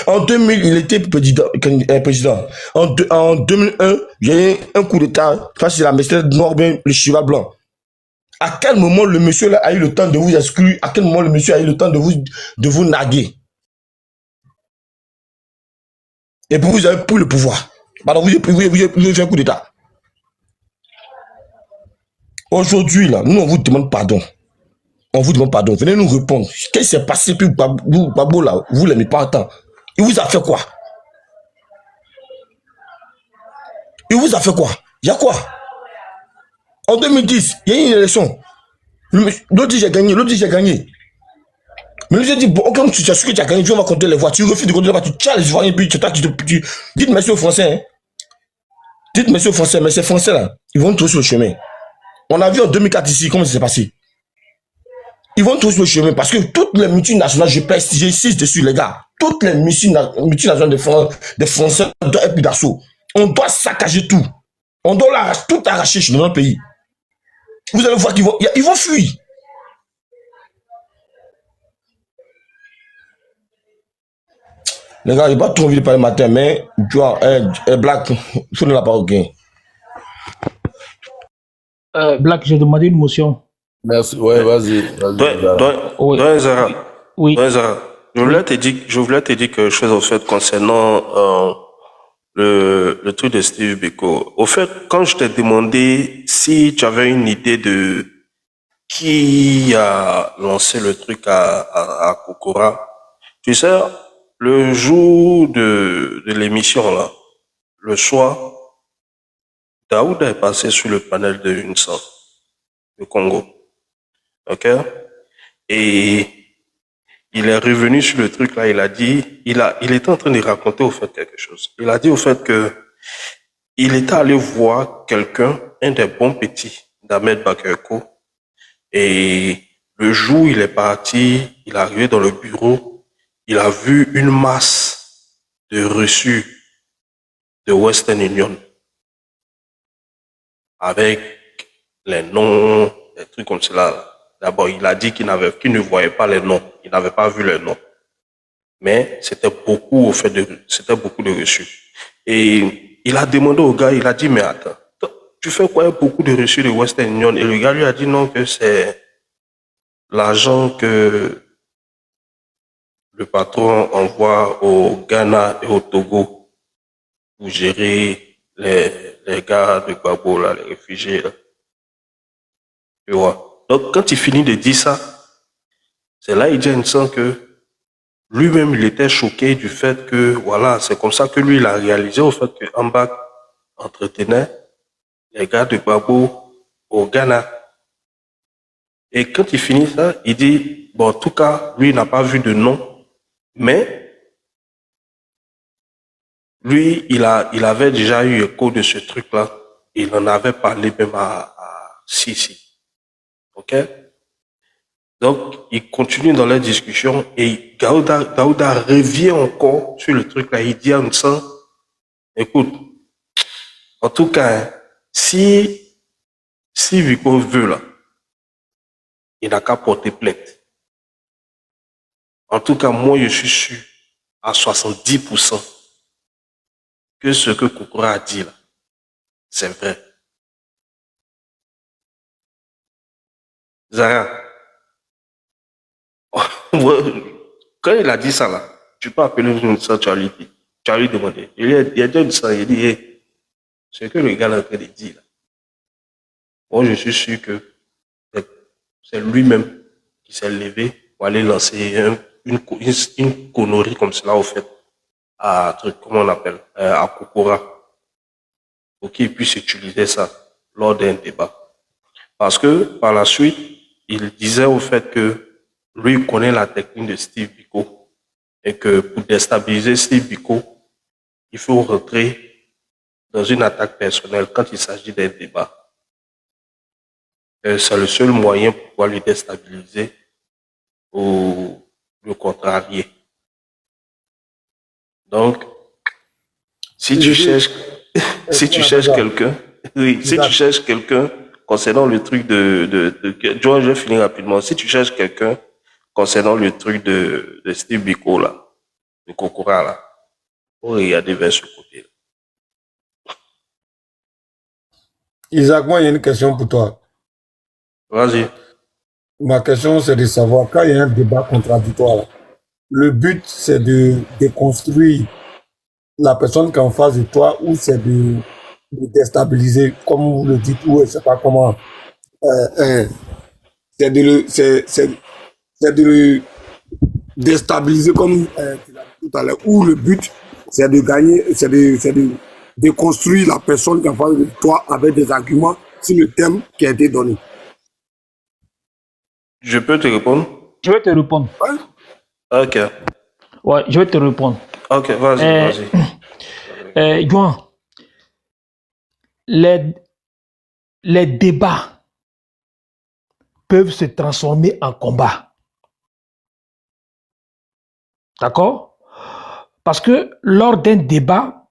D: En 2000, il était président. En 2001, il y a eu un coup d'État face à la Mercedes noire, le cheval blanc. À quel moment le monsieur là a eu le temps de vous exclure? À quel moment le monsieur a eu le temps de vous narguer? Et puis vous avez pris le pouvoir. Pardon, vous avez fait un coup d'État. Aujourd'hui, là, nous, on vous demande pardon. On vous demande pardon. Venez nous répondre. Qu'est-ce qui s'est passé? Puis Babou, là, vous ne l'aimez pas autant. Il vous a fait quoi? Il vous a fait quoi? Il y a quoi? En 2010, il y a eu une élection. L'autre dit j'ai gagné, l'autre dit j'ai gagné. Mais lui, j'ai dit, bon, ok, tu as su que tu as gagné, tu vas compter les voix. Tu refuses de compter les voix, tu tiens les Ivoiriens, puis dites merci aux Français. Hein. Dites merci aux Français, mais ces Français là, ils vont trouver sur le chemin. On a vu en 2004 ici, comment ça s'est passé. Ils vont trouver sur le chemin parce que toutes les multinationales, j'insiste dessus, les gars, toutes les multinationales des Français doivent être plus d'assaut. On doit saccager tout. On doit tout arracher dans notre pays. Vous allez voir qu'ils vont fuir. Les gars, j'ai pas trop envie de parler le matin, mais tu vois, Black, il faut de la parole.
A: Black, j'ai demandé une motion.
E: Merci, ouais, vas-y.
A: Oui. Oui.
F: Zara, je voulais te dire quelque chose au fait concernant le truc de Steve Biko. Au fait, quand je t'ai demandé si tu avais une idée de qui a lancé le truc à Kokora, tu sais, le jour de l'émission là, le soir, Daoud est passé sur le panel de UNSA, le Congo. Ok? Et il est revenu sur le truc là, il a dit, il était en train de raconter au fait quelque chose. Il a dit au fait que il était allé voir quelqu'un, un des bons petits d'Ahmed Bakayoko, et le jour où il est parti, il est arrivé dans le bureau, il a vu une masse de reçus de Western Union avec les noms, des trucs comme cela. D'abord, il a dit qu'il ne voyait pas les noms, il n'avait pas vu les noms. Mais c'était beaucoup beaucoup de reçus. Et il a demandé au gars, il a dit, mais attends, tu fais quoi avec beaucoup de reçus de Western Union? Et le gars lui a dit non, que c'est l'argent que le patron envoie au Ghana et au Togo pour gérer les gars de Gbagbo, là, les réfugiés. Là. Tu vois? Donc, quand il finit de dire ça, C'est là, il dit à Nissan que lui-même, il était choqué du fait que, voilà, c'est comme ça que lui, il a réalisé au fait que Ambak entretenait les gars de Gbagbo au Ghana. Et quand il finit ça, il dit, bon, en tout cas, lui, il n'a pas vu de nom, mais lui, il avait déjà eu écho de ce truc-là. Il en avait parlé même à Sisi. OK? Donc, il continue dans la discussion et Daouda revient encore sur le truc-là. Il dit à Nissan, écoute, en tout cas, hein, si Vico veut, là, il n'a qu'à porter plainte. En tout cas, moi, je suis sûr à 70% que ce que Kokora a dit là, c'est vrai. Zara, quand il a dit ça là, tu peux appeler une sensualité. Tu as lui demandé. Il a dit ça, il dit, hey, ce que le gars est en train de dire là, moi, je suis sûr que c'est lui-même qui s'est levé pour aller lancer une connerie comme cela, au fait, à truc, comment on appelle, à Kokora, pour qu'il puisse utiliser ça lors d'un débat. Parce que, par la suite, il disait au fait que lui connaît la technique de Steve Biko et que pour déstabiliser Steve Biko, il faut rentrer dans une attaque personnelle quand il s'agit d'un débat. C'est le seul moyen pour pouvoir lui déstabiliser ou le contrarier. Donc, si tu cherches, si tu cherches quelqu'un, oui, si tu cherches quelqu'un concernant le truc je vais finir rapidement. Si tu cherches quelqu'un concernant le truc de Steve Biko là, de Kokora là, faut regarder vers ce côté.
B: Isaac, moi, il y a une question pour toi.
F: Vas-y.
B: Ma question, c'est de savoir, quand il y a un débat contradictoire, là, le but, c'est de déconstruire la personne qui est en face de toi ou c'est de déstabiliser, comme vous le dites, ou je ne sais pas comment. C'est de le déstabiliser, comme tu l'as dit tout à l'heure, ou le but, c'est de gagner, c'est de déconstruire la personne qui est en face de toi avec des arguments sur le thème qui a été donné.
F: Je peux te répondre?
A: Je vais te répondre.
B: Ouais.
F: Ok.
A: Ouais, je vais te répondre.
F: Ok, vas-y.
A: Juan, les débats peuvent se transformer en combat. D'accord? Parce que lors d'un débat,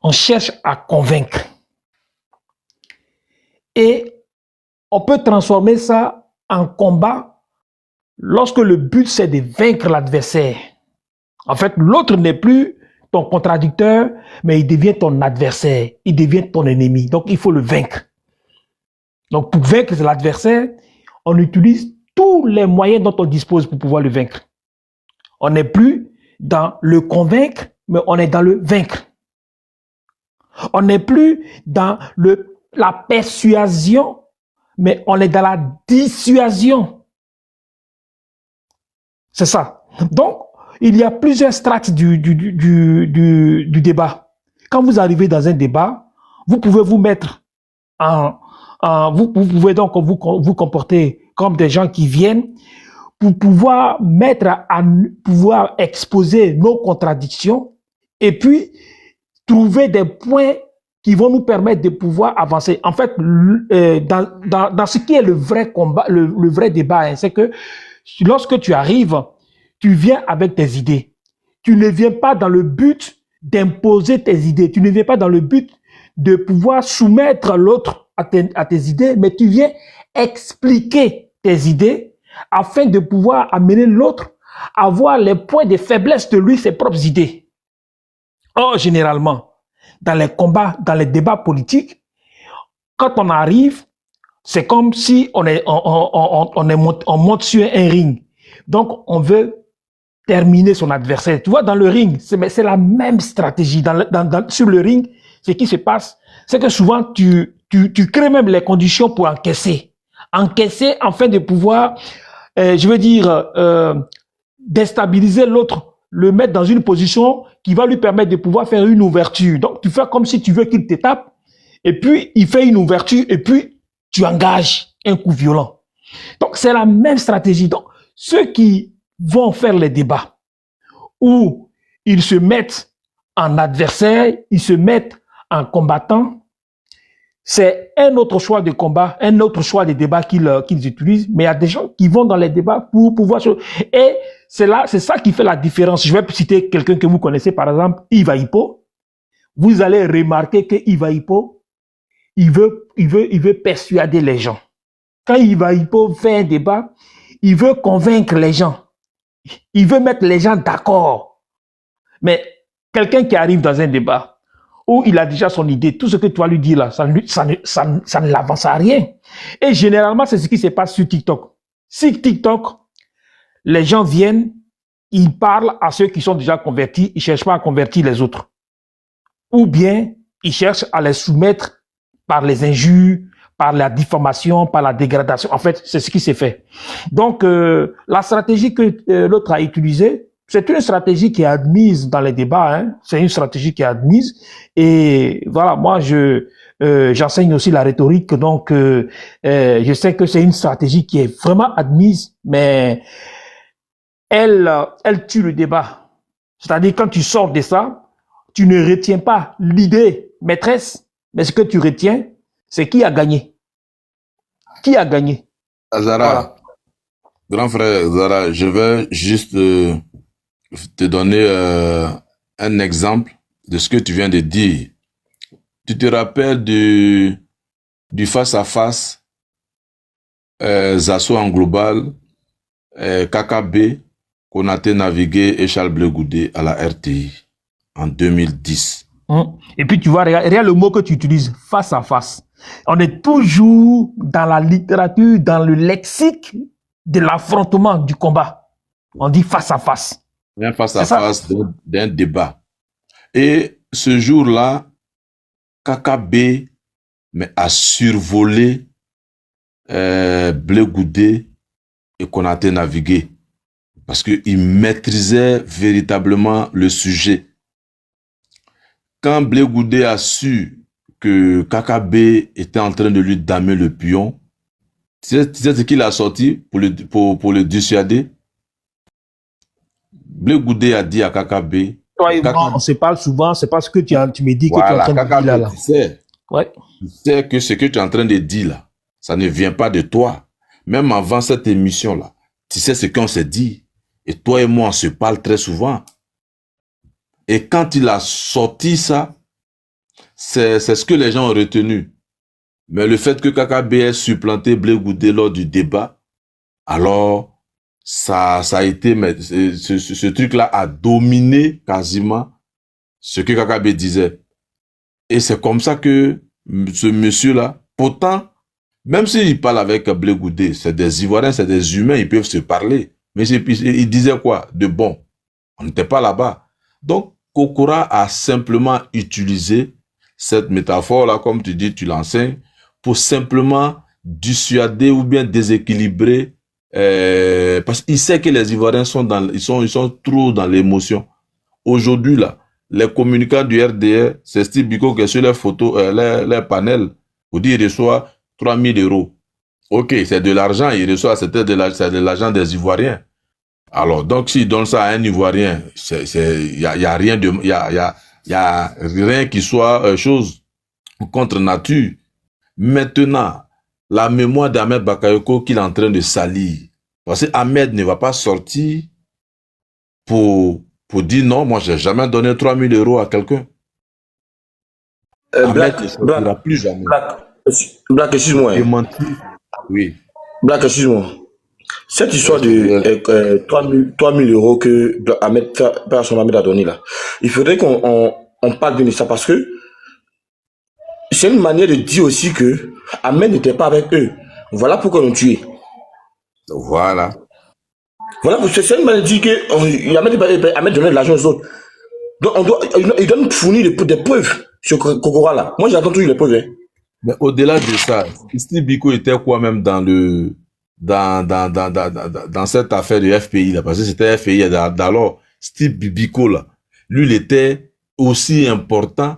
A: on cherche à convaincre. Et on peut transformer ça en combat lorsque le but c'est de vaincre l'adversaire. En fait, l'autre n'est plus ton contradicteur, mais il devient ton adversaire, il devient ton ennemi. Donc, il faut le vaincre. Donc, pour vaincre l'adversaire, on utilise tous les moyens dont on dispose pour pouvoir le vaincre. On n'est plus dans le convaincre, mais on est dans le vaincre. On n'est plus dans la persuasion, mais on est dans la dissuasion. C'est ça. Donc, il y a plusieurs strates du débat. Quand vous arrivez dans un débat, vous pouvez vous mettre vous pouvez donc vous comporter comme des gens qui viennent pour pouvoir pouvoir exposer nos contradictions et puis trouver des points qui vont nous permettre de pouvoir avancer. En fait, dans ce qui est le vrai combat, le vrai débat, hein, c'est que lorsque tu arrives, tu viens avec tes idées. Tu ne viens pas dans le but d'imposer tes idées. Tu ne viens pas dans le but de pouvoir soumettre l'autre à tes idées, mais tu viens expliquer tes idées afin de pouvoir amener l'autre à voir les points de faiblesse de lui, ses propres idées. Or, généralement, dans les combats, dans les débats politiques, quand on arrive, c'est comme si on monte sur un ring. Donc, on veut terminer son adversaire. Tu vois, dans le ring, c'est la même stratégie. Sur le ring, ce qui se passe, c'est que souvent, tu crées même les conditions pour encaisser. Encaisser afin de pouvoir je veux dire, déstabiliser l'autre, le mettre dans une position qui va lui permettre de pouvoir faire une ouverture. Donc, tu fais comme si tu veux qu'il te tape, et puis il fait une ouverture, et puis tu engages un coup violent. Donc, c'est la même stratégie. Donc, ceux qui vont faire les débats, où ils se mettent en adversaire, ils se mettent en combattant, c'est un autre choix de combat, un autre choix de débat qu'ils utilisent, mais il y a des gens qui vont dans les débats pour pouvoir... Et c'est ça qui fait la différence. Je vais citer quelqu'un que vous connaissez, par exemple, Yves Hippo. Vous allez remarquer que Yves Hippo, il veut persuader les gens. Quand Yves Hippo fait un débat, il veut convaincre les gens. Il veut mettre les gens d'accord. Mais quelqu'un qui arrive dans un débat où il a déjà son idée, tout ce que tu vas lui dire là, ça ne l'avance à rien. Et généralement, c'est ce qui se passe sur TikTok. Sur TikTok, les gens viennent, ils parlent à ceux qui sont déjà convertis, ils ne cherchent pas à convertir les autres. Ou bien, ils cherchent à les soumettre par les injures, par la diffamation, par la dégradation. En fait, c'est ce qui s'est fait. Donc, la stratégie que l'autre a utilisée, c'est une stratégie qui est admise dans les débats. Hein. C'est une stratégie qui est admise. Et voilà, moi, j'enseigne aussi la rhétorique. Donc, je sais que c'est une stratégie qui est vraiment admise, mais elle tue le débat. C'est-à-dire, quand tu sors de ça, tu ne retiens pas l'idée maîtresse, mais ce que tu retiens, c'est qui a gagné. Qui a gagné.
C: Zara, voilà. Grand frère Zara, je vais juste te donner un exemple de ce que tu viens de dire. Tu te rappelles du face-à-face Zasso en global, KKB, Konaté Navigué et Charles Blé Goudé à la RTI en 2010.
A: Et puis tu vois, regarde le mot que tu utilises, face-à-face. On est toujours dans la littérature, dans le lexique de l'affrontement du combat. On dit face-à-face.
C: Un face-à-face d'un débat. Et ce jour-là, KKB a survolé Blé Goudé et Konaté Navigué parce qu'il maîtrisait véritablement le sujet. Quand Blé Goudé a su que KKB était en train de lui damer le pion, tu sais ce qu'il a sorti pour le dissuader? Blé Goudé a dit à KKB...
A: on se parle souvent, c'est parce que tu me dis que
C: voilà,
A: tu es en train de dire là.
C: Tu sais que ce que tu es en train de dire là, ça ne vient pas de toi. Même avant cette émission-là, tu sais ce qu'on s'est dit. Et toi et moi, on se parle très souvent. Et quand il a sorti ça, c'est ce que les gens ont retenu. Mais le fait que KKB ait supplanté Blé Goudé lors du débat, alors ça a été, ce truc-là a dominé quasiment ce que KKB disait. Et c'est comme ça que ce monsieur-là, pourtant, même s'il parle avec Blé Goudé, c'est des Ivoiriens, c'est des humains, ils peuvent se parler. Mais il disait quoi? De bon. On n'était pas là-bas. Donc, Kokora a simplement utilisé cette métaphore-là, comme tu dis, tu l'enseignes, pour simplement dissuader ou bien déséquilibrer, parce qu'il sait que les Ivoiriens ils sont trop dans l'émotion. Aujourd'hui, là, les communicants du RDR, c'est Steve Biko qui est sur les photos, les panels, où il reçoit 3 000 €. Ok, c'est de l'argent, il reçoit, c'est de l'argent des Ivoiriens. Alors, donc, s'il donne ça à un Ivoirien, y a rien qui soit chose contre nature. Maintenant, la mémoire d'Ahmed Bakayoko qu'il est en train de salir. Parce que Ahmed ne va pas sortir pour dire non, moi, j'ai jamais donné 3 000 € à quelqu'un.
E: Black,
C: plus jamais.
E: Black, excuse-moi.
C: Oui.
E: Black, excuse-moi. Cette histoire de 3 000 € que personne Ahmed a donné là, il faudrait qu'on parle bien de ça parce que c'est une manière de dire aussi que Ahmed n'était pas avec eux. Voilà pourquoi ils l'ont tué.
C: Voilà.
E: Voilà, c'est une manière de dire que Ahmed donnait de l'argent aux autres. Donc il doit nous fournir des preuves sur Kokora là. Moi j'attends toujours les preuves. Hein.
C: Mais au-delà de ça, Steve Biko était quoi même dans le dans cette affaire de FPI, là, parce que c'était FPI d'alors. Steve Biko, là, lui, il était aussi important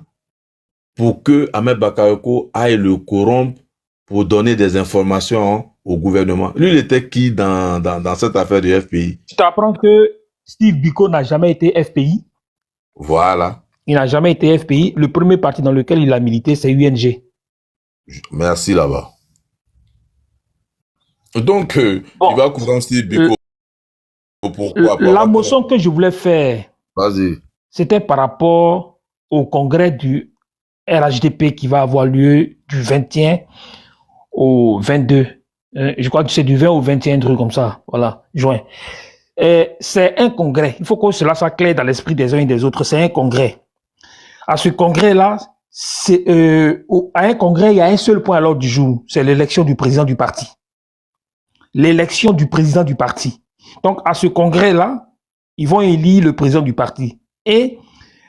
C: pour que Ahmed Bakayoko aille le corrompre pour donner des informations au gouvernement. Lui, il était qui dans cette affaire de FPI?
A: Tu t'apprends que Steve Biko n'a jamais été FPI.
C: Voilà.
A: Il n'a jamais été FPI. Le premier parti dans lequel il a milité, c'est UNG.
C: Merci là-bas. Donc,
A: Bon,
C: il va couvrir Steve Biko. Pourquoi?
A: la motion que je voulais faire,
C: Vas-y.
A: c'était par rapport au congrès du RHDP qui va avoir lieu du 21 au 22. Je crois que c'est du 20 au 21, truc comme ça. Voilà, juin. C'est un congrès. Il faut que cela soit clair dans l'esprit des uns et des autres. C'est un congrès. À ce congrès-là, à un congrès, il y a un seul point à l'ordre du jour. C'est l'élection du président du parti. L'élection du président du parti. Donc, à ce congrès-là, ils vont élire le président du parti. Et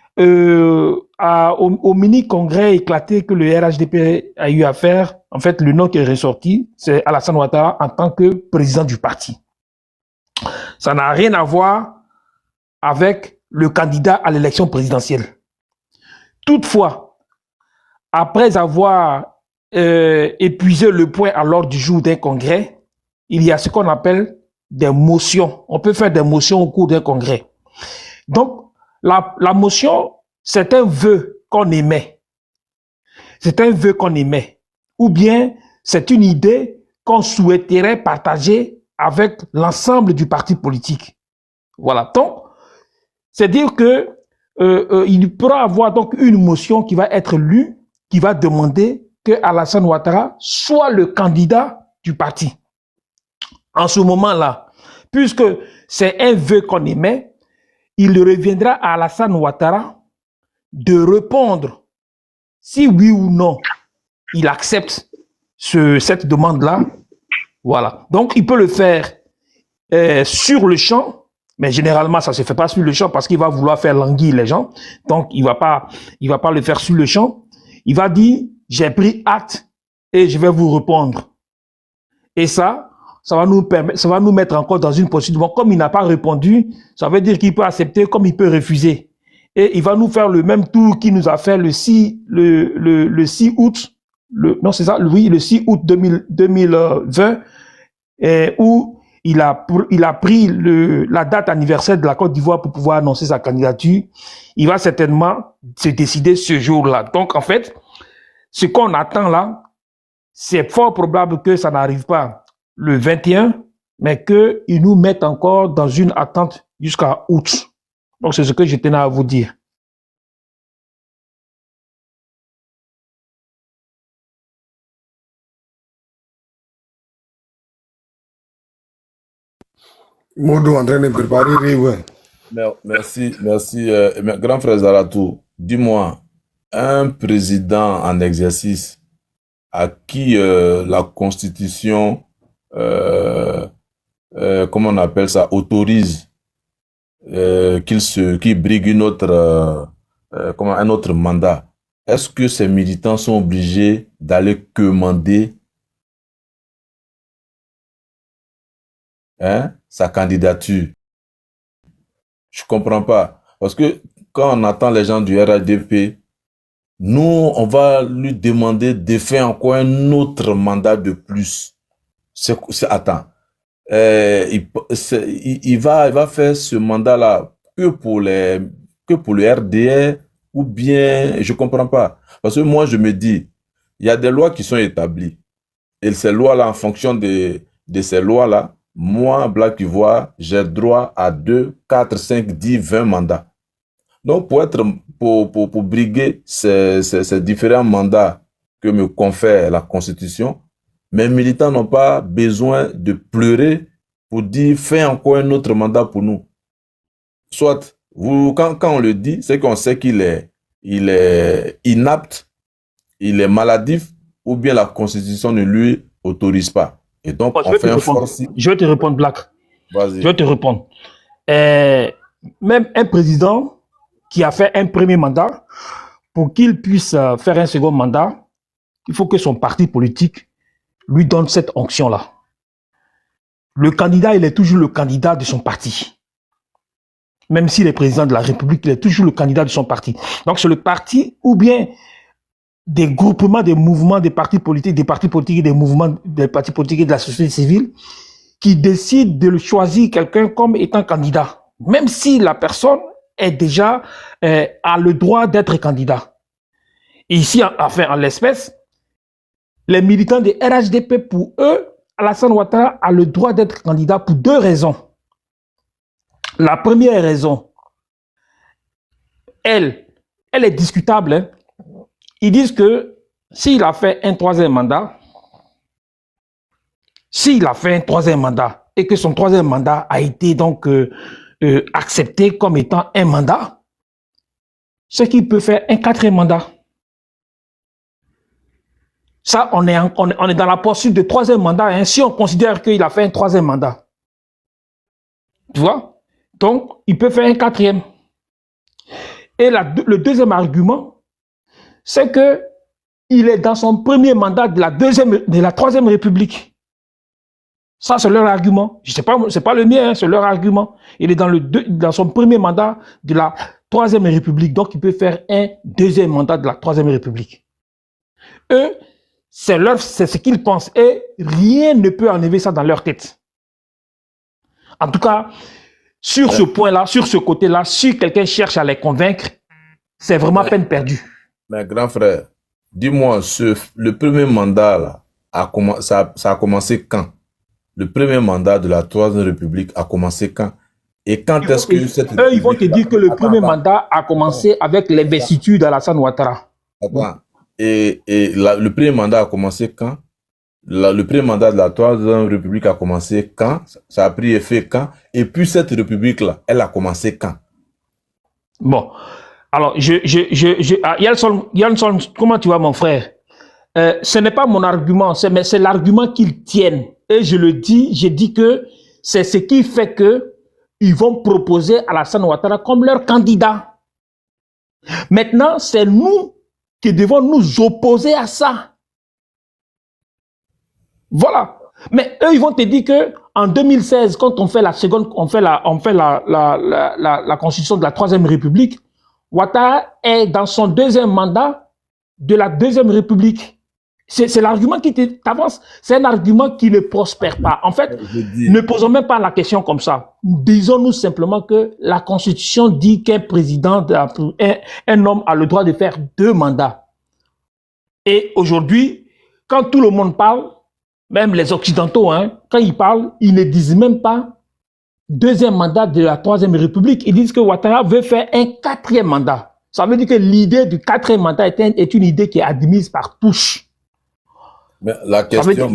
A: au mini-congrès éclaté que le RHDP a eu à faire, en fait, le nom qui est ressorti, c'est Alassane Ouattara en tant que président du parti. Ça n'a rien à voir avec le candidat à l'élection présidentielle. Toutefois, après avoir épuisé le point à l'ordre du jour d'un congrès, il y a ce qu'on appelle des motions. On peut faire des motions au cours d'un congrès. Donc, la motion, c'est un vœu qu'on émet. C'est un vœu qu'on émet. Ou bien, c'est une idée qu'on souhaiterait partager avec l'ensemble du parti politique. Voilà. Donc, c'est dire que il pourra avoir donc une motion qui va être lue, qui va demander que Alassane Ouattara soit le candidat du parti. En ce moment-là, puisque c'est un vœu qu'on émet, il reviendra à Alassane Ouattara de répondre si oui ou non il accepte cette demande-là. Voilà. Donc, il peut le faire sur le champ, mais généralement, ça ne se fait pas sur le champ parce qu'il va vouloir faire languir les gens. Donc, il va pas le faire sur le champ. Il va dire, j'ai pris acte et je vais vous répondre. Et ça va nous permettre, ça va nous mettre encore dans une position. Bon, comme il n'a pas répondu, ça veut dire qu'il peut accepter comme il peut refuser. Et il va nous faire le même tour qu'il nous a fait le 6 août, non, c'est ça, oui, le 6 août 2020, où il a pris la date anniversaire de la Côte d'Ivoire pour pouvoir annoncer sa candidature. Il va certainement se décider ce jour-là. Donc, en fait, ce qu'on attend là, c'est fort probable que ça n'arrive pas le 21, mais qu'ils nous mettent encore dans une attente jusqu'à août. Donc, c'est ce que je tenais à vous dire.
B: Modo en train de préparer, ouais.
C: Merci. Grand frère Zaratou, dis-moi, un président en exercice à qui la Constitution, comment on appelle ça, autorise qu'il brigue un autre mandat, est-ce que ces militants sont obligés d'aller quemander sa candidature? Je comprends pas. Parce que quand on attend les gens du RHDP, nous, on va lui demander de faire encore un autre mandat de plus. Attends. Il va faire ce mandat-là que pour le RDR ou bien, je comprends pas. Parce que moi, je me dis, il y a des lois qui sont établies. Et ces lois-là, en fonction de ces lois-là, moi, Black Ivoire, j'ai droit à 2, 4, 5, 10, 20 mandats. Donc, pour briguer ces différents mandats que me confère la Constitution, mes militants n'ont pas besoin de pleurer pour dire, fais encore un autre mandat pour nous. Soit, quand on le dit, c'est qu'on sait qu'il est inapte, il est maladif, ou bien la Constitution ne lui autorise pas. Et donc, on fait un force.
A: Je vais te répondre, Black.
C: Vas-y.
A: Je vais te répondre. Même un président qui a fait un premier mandat, pour qu'il puisse faire un second mandat, il faut que son parti politique lui donne cette onction-là. le candidat, il est toujours le candidat de son parti. Même s'il est président de la République, il est toujours le candidat de son parti. Donc, c'est le parti ou bien des groupements, des mouvements, des partis politiques et des mouvements, des partis politiques et de la société civile qui décident de choisir quelqu'un comme étant candidat. Même si la personne est déjà, a le droit d'être candidat. Et ici, enfin, en l'espèce, les militants de RHDP, pour eux, Alassane Ouattara a le droit d'être candidat pour deux raisons. La première raison, elle est discutable. Hein. Ils disent que s'il a fait un troisième mandat, et que son troisième mandat a été donc accepté comme étant un mandat, c'est qu'il peut faire un quatrième mandat. Ça, on est dans la poursuite de troisième mandat, hein, si on considère qu'il a fait un troisième mandat. Tu vois? Donc, il peut faire un quatrième. Et le deuxième argument, c'est que il est dans son premier mandat de la Troisième République. Ça, c'est leur argument. Je sais pas, c'est pas le mien, hein, c'est leur argument. Il est dans son premier mandat de la Troisième République, donc il peut faire un deuxième mandat de la Troisième République. Eux, c'est ce qu'ils pensent et rien ne peut enlever ça dans leur tête. En tout cas, sur ce point-là, sur ce côté-là, si quelqu'un cherche à les convaincre, c'est vraiment peine perdue.
C: Mais grand frère, dis-moi, le premier mandat, là, ça a commencé quand? Le premier mandat de la Troisième République a commencé quand? Et quand est-ce que cette
A: République... Eux, ils vont te dire que le premier mandat a commencé avec l'investiture d'Alassane Ouattara.
C: Attends. Et le premier mandat a commencé quand? Le premier mandat de la Troisième République a commencé quand? Ça a pris effet quand? Et puis cette République-là, elle a commencé quand?
A: Bon, alors, Yalson, comment tu vas, mon frère? Ce n'est pas mon argument, mais c'est l'argument qu'ils tiennent. Et je le dis, j'ai dit que c'est ce qui fait que ils vont proposer Alassane Ouattara comme leur candidat. Maintenant, c'est nous qui devons nous opposer à ça. Voilà. Mais eux, ils vont te dire que en 2016, quand on fait la constitution de la Troisième République, Ouattara est dans son deuxième mandat de la Deuxième République. C'est l'argument qui t'avance. C'est un argument qui ne prospère pas. En fait, ne posons même pas la question comme ça. Disons-nous simplement que la Constitution dit qu'un président, un homme a le droit de faire deux mandats. Et aujourd'hui, quand tout le monde parle, même les Occidentaux, hein, quand ils parlent, ils ne disent même pas deuxième mandat de la Troisième République. Ils disent que Ouattara veut faire un quatrième mandat. Ça veut dire que l'idée du quatrième mandat est une idée qui est admise par tous.
C: Mais la question,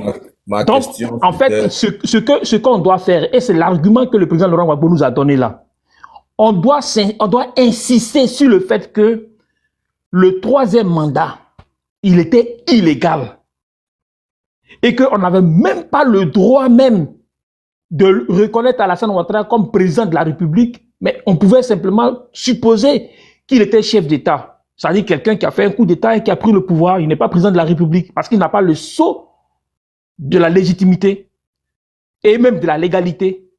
C: ma
A: donc,
C: question,
A: en fait, ce qu'on doit faire, et c'est l'argument que le président Laurent Gbagbo nous a donné là, on doit insister sur le fait que le troisième mandat, il était illégal. Et qu'on n'avait même pas le droit même de reconnaître Alassane Ouattara comme président de la République, mais on pouvait simplement supposer qu'il était chef d'État. C'est-à-dire quelqu'un qui a fait un coup d'État et qui a pris le pouvoir. Il n'est pas président de la République parce qu'il n'a pas le sceau de la légitimité et même de la légalité.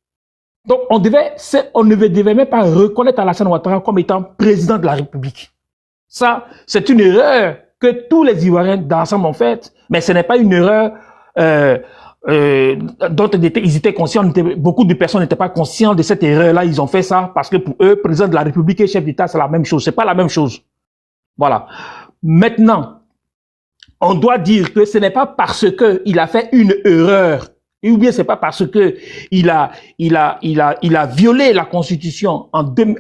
A: Donc, on ne devait même pas reconnaître Alassane Ouattara comme étant président de la République. Ça, c'est une erreur que tous les Ivoiriens d'ensemble ont faite, mais ce n'est pas une erreur dont ils étaient conscients. Beaucoup de personnes n'étaient pas conscientes de cette erreur-là. Ils ont fait ça parce que pour eux, président de la République et chef d'État, c'est la même chose. C'est pas la même chose. Voilà. Maintenant, on doit dire que ce n'est pas parce qu'il a fait une erreur, ou bien c'est pas parce que il a violé la Constitution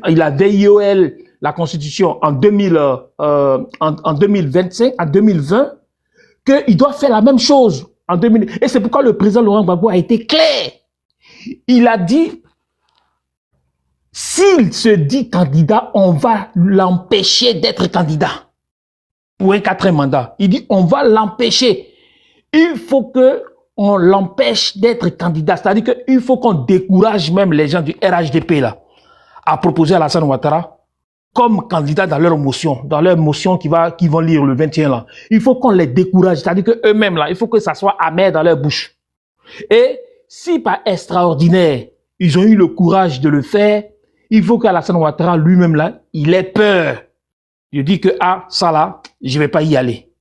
A: il a violé la Constitution en 2025, en 2020, qu'il doit faire la même chose en 2000. Et c'est pourquoi le président Laurent Gbagbo a été clair. Il a dit, s'il se dit candidat, on va l'empêcher d'être candidat pour un quatrième mandat. Il dit, on va l'empêcher. Il faut que on l'empêche d'être candidat. C'est-à-dire qu'il faut qu'on décourage même les gens du RHDP là à proposer Alassane Ouattara comme candidat dans leur motion qu'ils vont lire le 21 là. Il faut qu'on les décourage. C'est-à-dire qu'eux-mêmes là, il faut que ça soit amer dans leur bouche. Et si par extraordinaire, ils ont eu le courage de le faire, il faut qu'Alassane Ouattara lui-même là, il ait peur. Il dit que, ah, ça là, je vais pas y aller.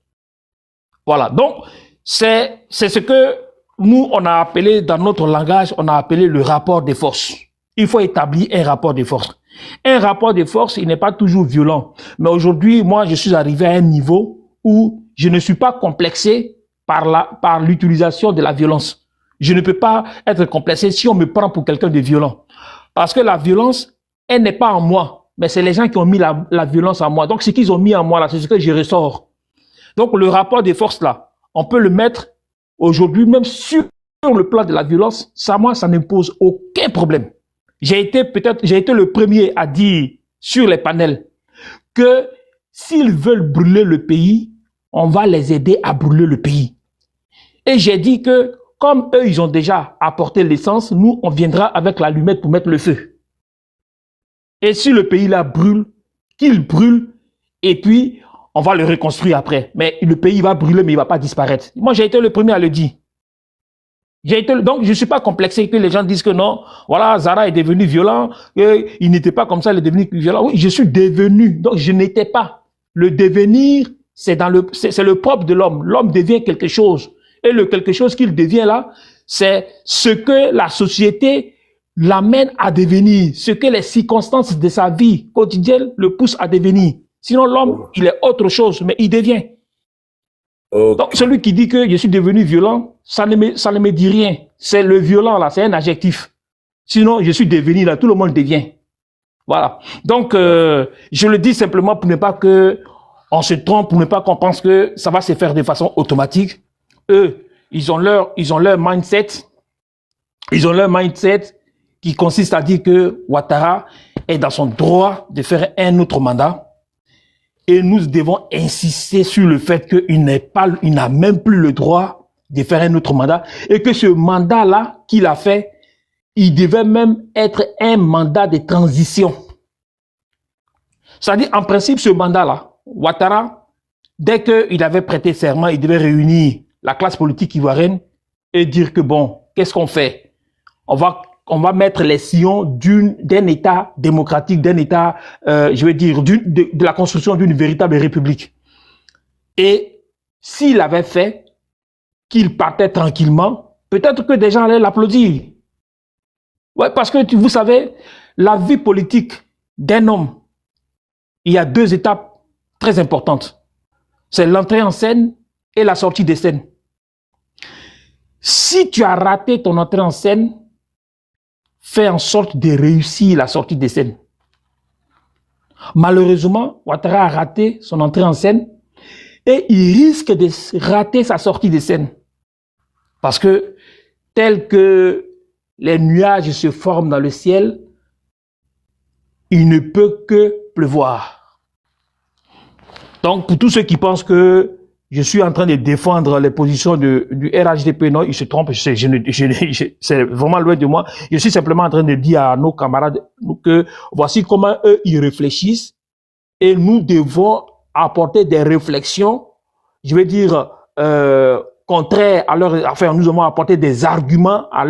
A: Voilà. Donc, c'est ce que nous, on a appelé, dans notre langage, on a appelé le rapport des forces. Il faut établir un rapport des forces. Un rapport des forces, il n'est pas toujours violent. Mais aujourd'hui, moi, je suis arrivé à un niveau où je ne suis pas complexé par l'utilisation de la violence. Je ne peux pas être complexé si on me prend pour quelqu'un de violent. Parce que la violence, elle n'est pas en moi, mais c'est les gens qui ont mis la violence en moi. Donc, ce qu'ils ont mis en moi, là, c'est ce que je ressors. Donc, le rapport des forces, là, on peut le mettre aujourd'hui, même sur le plan de la violence. Ça, moi, ça ne pose aucun problème. J'ai été le premier à dire sur les panels que s'ils veulent brûler le pays, on va les aider à brûler le pays. Et j'ai dit que, comme eux, ils ont déjà apporté l'essence, nous, on viendra avec l'allumette pour mettre le feu. Et si le pays là brûle, qu'il brûle, et puis on va le reconstruire après. Mais le pays va brûler, mais il ne va pas disparaître. Moi, j'ai été le premier à le dire. Donc, je ne suis pas complexé que les gens disent que non, voilà, Zara est devenu violent, il n'était pas comme ça, il est devenu plus violent. Oui, je suis devenu, donc je n'étais pas. Le devenir, c'est le propre de l'homme. L'homme devient quelque chose. Et le quelque chose qu'il devient là, c'est ce que la société l'amène à devenir, ce que les circonstances de sa vie quotidienne le poussent à devenir. Sinon, l'homme, il est autre chose, mais il devient.
E: Ok.
A: Donc, celui qui dit que je suis devenu violent, ça ne me dit rien. C'est le violent, là, c'est un adjectif. Sinon, je suis devenu, là, tout le monde devient. Voilà. Donc, je le dis simplement pour ne pas que on se trompe, pour ne pas qu'on pense que ça va se faire de façon automatique. Eux, ils ont leur mindset. Ils ont leur mindset qui consiste à dire que Ouattara est dans son droit de faire un autre mandat. Et nous devons insister sur le fait qu'il n'a même plus le droit de faire un autre mandat. Et que ce mandat-là qu'il a fait, il devait même être un mandat de transition. C'est-à-dire, en principe, ce mandat-là, Ouattara, dès qu'il avait prêté serment, il devait réunir la classe politique ivoirienne et dire que bon, qu'est-ce qu'on fait? On va mettre les sillons d'un État démocratique, d'un État, je veux dire, de la construction d'une véritable république. Et s'il avait fait, qu'il partait tranquillement, peut-être que des gens allaient l'applaudir. Ouais, parce que vous savez, la vie politique d'un homme, il y a deux étapes très importantes. C'est l'entrée en scène et la sortie de scène. Si tu as raté ton entrée en scène, fais en sorte de réussir la sortie de scène. Malheureusement, Ouattara a raté son entrée en scène et il risque de rater sa sortie de scène. Parce que, tel que les nuages se forment dans le ciel, il ne peut que pleuvoir. Donc, pour tous ceux qui pensent que je suis en train de défendre les positions du RHDP, non, ils se trompent, c'est vraiment loin de moi. Je suis simplement en train de dire à nos camarades que voici comment eux, ils réfléchissent et nous devons apporter des réflexions, je veux dire, contraires à leur, enfin, nous devons apporter des arguments à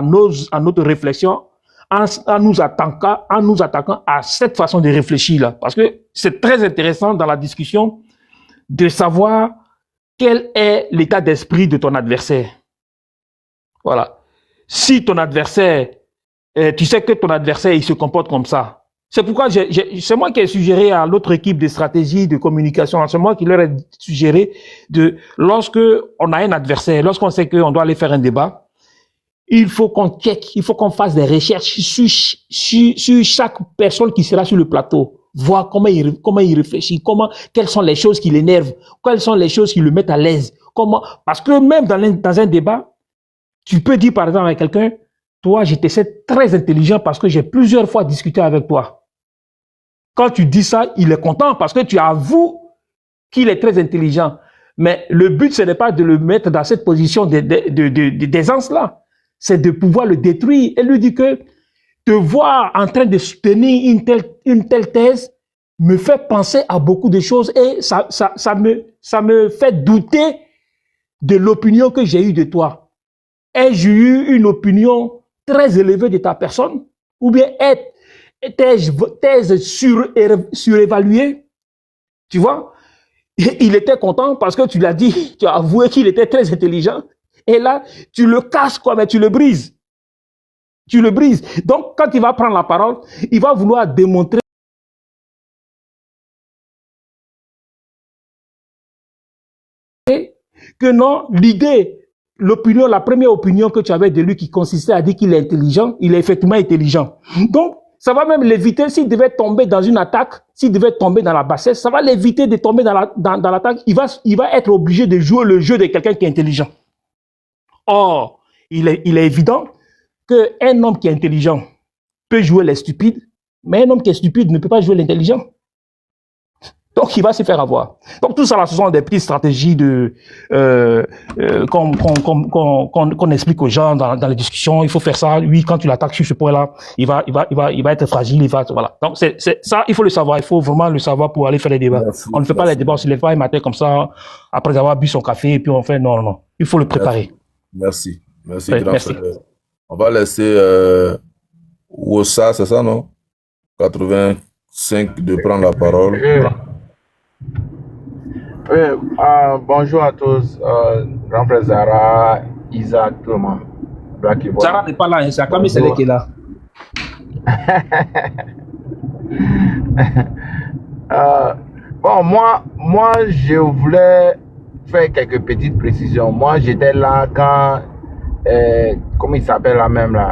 A: notre réflexion en nous attaquant à cette façon de réfléchir là. Parce que c'est très intéressant dans la discussion de savoir quel est l'état d'esprit de ton adversaire. Voilà. Si ton adversaire, tu sais que ton adversaire, il se comporte comme ça. C'est pourquoi c'est moi qui ai suggéré à l'autre équipe de stratégie, de communication, c'est moi qui leur ai suggéré lorsque on a un adversaire, lorsqu'on sait qu'on doit aller faire un débat, il faut qu'on check, il faut qu'on fasse des recherches sur chaque personne qui sera sur le plateau. Voir comment il réfléchit, quelles sont les choses qui l'énervent, quelles sont les choses qui le mettent à l'aise. Parce que même dans un débat, tu peux dire par exemple à quelqu'un, toi, je te sais très intelligent parce que j'ai plusieurs fois discuté avec toi. Quand tu dis ça, il est content parce que tu avoues qu'il est très intelligent. Mais le but, ce n'est pas de le mettre dans cette position d'aisance-là. C'est de pouvoir le détruire et lui dire que te voir en train de soutenir une telle thèse me fait penser à beaucoup de choses et ça me fait douter de l'opinion que j'ai eue de toi. ai-je eu une opinion très élevée de ta personne? Ou bien t'ai-je surévalué? Tu vois? Il était content parce que tu l'as dit, tu as avoué qu'il était très intelligent. Et là, tu le casses quoi, mais tu le brises. Tu le brises. Donc, quand il va prendre la parole, il va vouloir démontrer que non, l'idée, l'opinion, la première opinion que tu avais de lui qui consistait à dire qu'il est intelligent, il est effectivement intelligent. Donc, ça va même l'éviter, s'il devait tomber dans une attaque, s'il devait tomber dans la bassesse, ça va l'éviter de tomber dans l'attaque. Il va être obligé de jouer le jeu de quelqu'un qui est intelligent. Or, il est évident qu'un homme qui est intelligent peut jouer les stupides, mais un homme qui est stupide ne peut pas jouer l'intelligent. Donc, il va se faire avoir. Donc, tout ça, là, ce sont des petites stratégies qu'on explique aux gens dans les discussions. Il faut faire ça. Oui, quand tu l'attaques sur ce point-là, il va être fragile. Voilà. Donc, c'est ça, il faut le savoir. Il faut vraiment le savoir pour aller faire les débats.
C: Merci,
A: On ne fait pas les débats, on se lève pas un matin comme ça, après avoir bu son café, et puis on fait non. Il faut le préparer.
C: Merci,
A: Oui,
C: grand
A: merci.
C: frère. On va laisser Wossa, c'est ça, non? 85 de prendre la parole.
G: Bonjour à tous, grand frère Zara, Isaac, tout le monde.
A: Sarah n'est pas là, c'est Akami Sele qui est là.
G: Bon, moi, je voulais faire quelques petites précisions. Moi, j'étais là quand, comment il s'appelle là même là,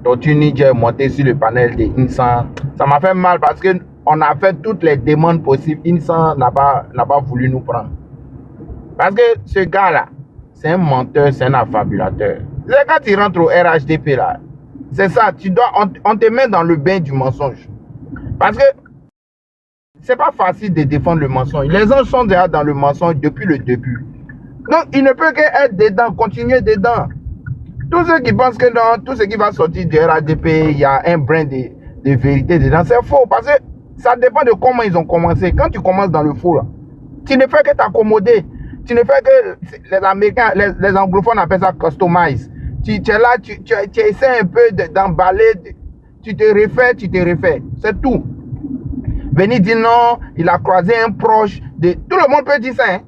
G: Tortue Ninja est monté sur le panel de Insan. Ça m'a fait mal parce que on a fait toutes les demandes possibles. Insan n'a pas voulu nous prendre. Parce que ce gars-là, c'est un menteur, c'est un affabulateur. C'est quand il rentre au RHDP là, c'est ça, on te met dans le bain du mensonge. Parce que c'est pas facile de défendre le mensonge. Les gens sont déjà dans le mensonge depuis le début. Donc, il ne peut qu'être dedans, continuer dedans. Tous ceux qui pensent que non, tout ce qui va sortir du RHDP, il y a un brin de vérité dedans, c'est faux. Parce que ça dépend de comment ils ont commencé. Quand tu commences dans le faux, là, tu ne fais que t'accommoder. Tu ne fais que les Américains, les anglophones appellent ça customize. Tu es là, tu essaies un peu d'emballer, tu te refais. C'est tout. Venir dire non, il a croisé un proche de. Tout le monde peut dire ça, hein,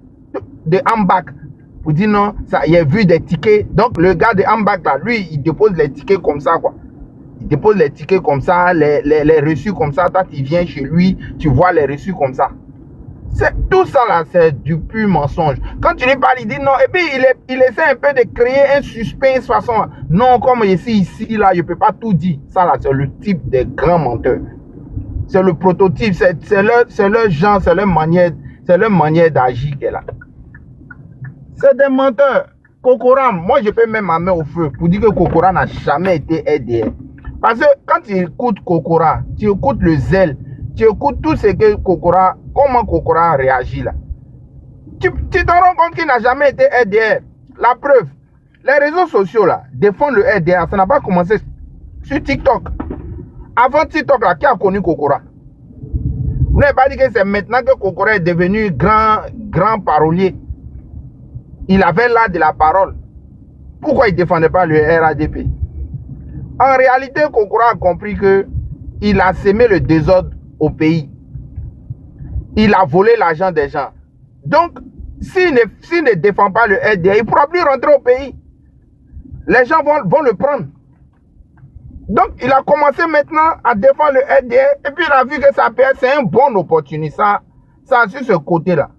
G: de Ambach. Pour dire non, ça, il a vu des tickets. Donc le gars de Ambach là, lui, il dépose les tickets comme ça, quoi. Il dépose les tickets comme ça, les reçus comme ça. Toi, tu viens chez lui, tu vois les reçus comme ça. Tout ça là, c'est du pur mensonge. Quand tu lui parles, il dit non. Et puis il essaie un peu de créer un suspense façon. Non, comme ici là, je ne peux pas tout dire. Ça là, c'est le type des grands menteurs. C'est le prototype, c'est leur genre, c'est leur manière d'agir qu'elle a. C'est des menteurs. Kokoram, moi je peux mettre ma main au feu pour dire que Kokora n'a jamais été aidé. Parce que quand tu écoutes Kokora, tu écoutes le zèle, tu écoutes tout ce que Kokora, comment Kokora réagit là. Tu te rends compte qu'il n'a jamais été aidé. La preuve, les réseaux sociaux là, défendent le RDR, ça n'a pas commencé sur TikTok. Avant TikTok là, qui a connu Kokora? Vous n'avez pas dit que c'est maintenant que Kokora est devenu grand parolier. Il avait l'art de la parole. Pourquoi il ne défendait pas le RADP? En réalité, Kokora a compris que il a sémé le désordre au pays. Il a volé l'argent des gens. Donc, s'il ne défend pas le RDA, il ne pourra plus rentrer au pays. Les gens vont le prendre. Donc, il a commencé maintenant à défendre le RDA et puis il a vu que ça c'est un bon opportuniste. Ça sur ce côté-là.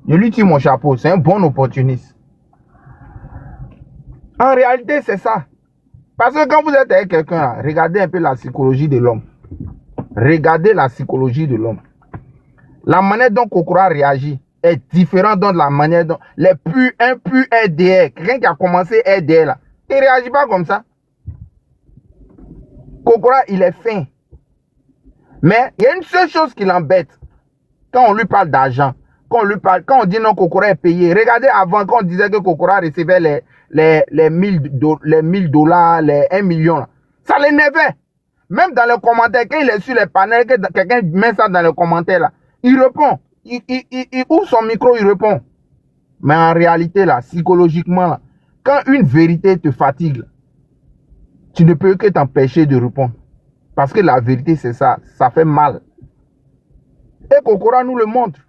G: Je lui tire mon chapeau, c'est un bon opportuniste. En réalité, c'est ça. Parce que quand vous êtes avec quelqu'un, regardez un peu la psychologie de l'homme. Regardez la psychologie de l'homme. La manière dont Kokora réagit est différente de la manière dont un pur RDR, quelqu'un qui a commencé RDR là, il ne réagit pas comme ça. Kokora, il est fin. Mais il y a une seule chose qui l'embête. Quand on lui parle d'argent, quand on dit non, Kokora est payé. Regardez avant, quand on disait que Kokora recevait les $1000, les 1 million. Là. Ça l'énervait. Même dans les commentaires, quand il est sur les panels, que quelqu'un met ça dans les commentaires, là, il répond. Il ouvre son micro, il répond. Mais en réalité, là, psychologiquement, là, quand une vérité te fatigue, tu ne peux que t'empêcher de répondre. Parce que la vérité, c'est ça. Ça fait mal. Et Kokora nous le montre.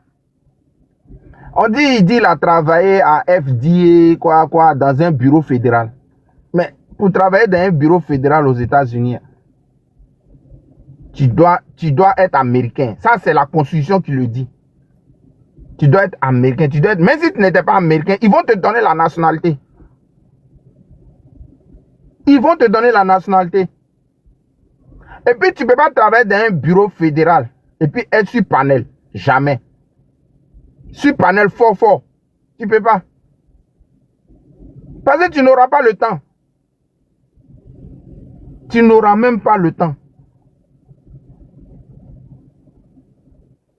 G: On dit, il a travaillé à FDA, dans un bureau fédéral. Mais pour travailler dans un bureau fédéral aux États-Unis, tu dois être américain. Ça, c'est la Constitution qui le dit. Tu dois être américain. Même si tu n'étais pas américain, ils vont te donner la nationalité. Ils vont te donner la nationalité. Et puis, tu ne peux pas travailler dans un bureau fédéral et puis être sur panel. Jamais. Sur panel fort. Tu ne peux pas. Parce que tu n'auras pas le temps. Tu n'auras même pas le temps.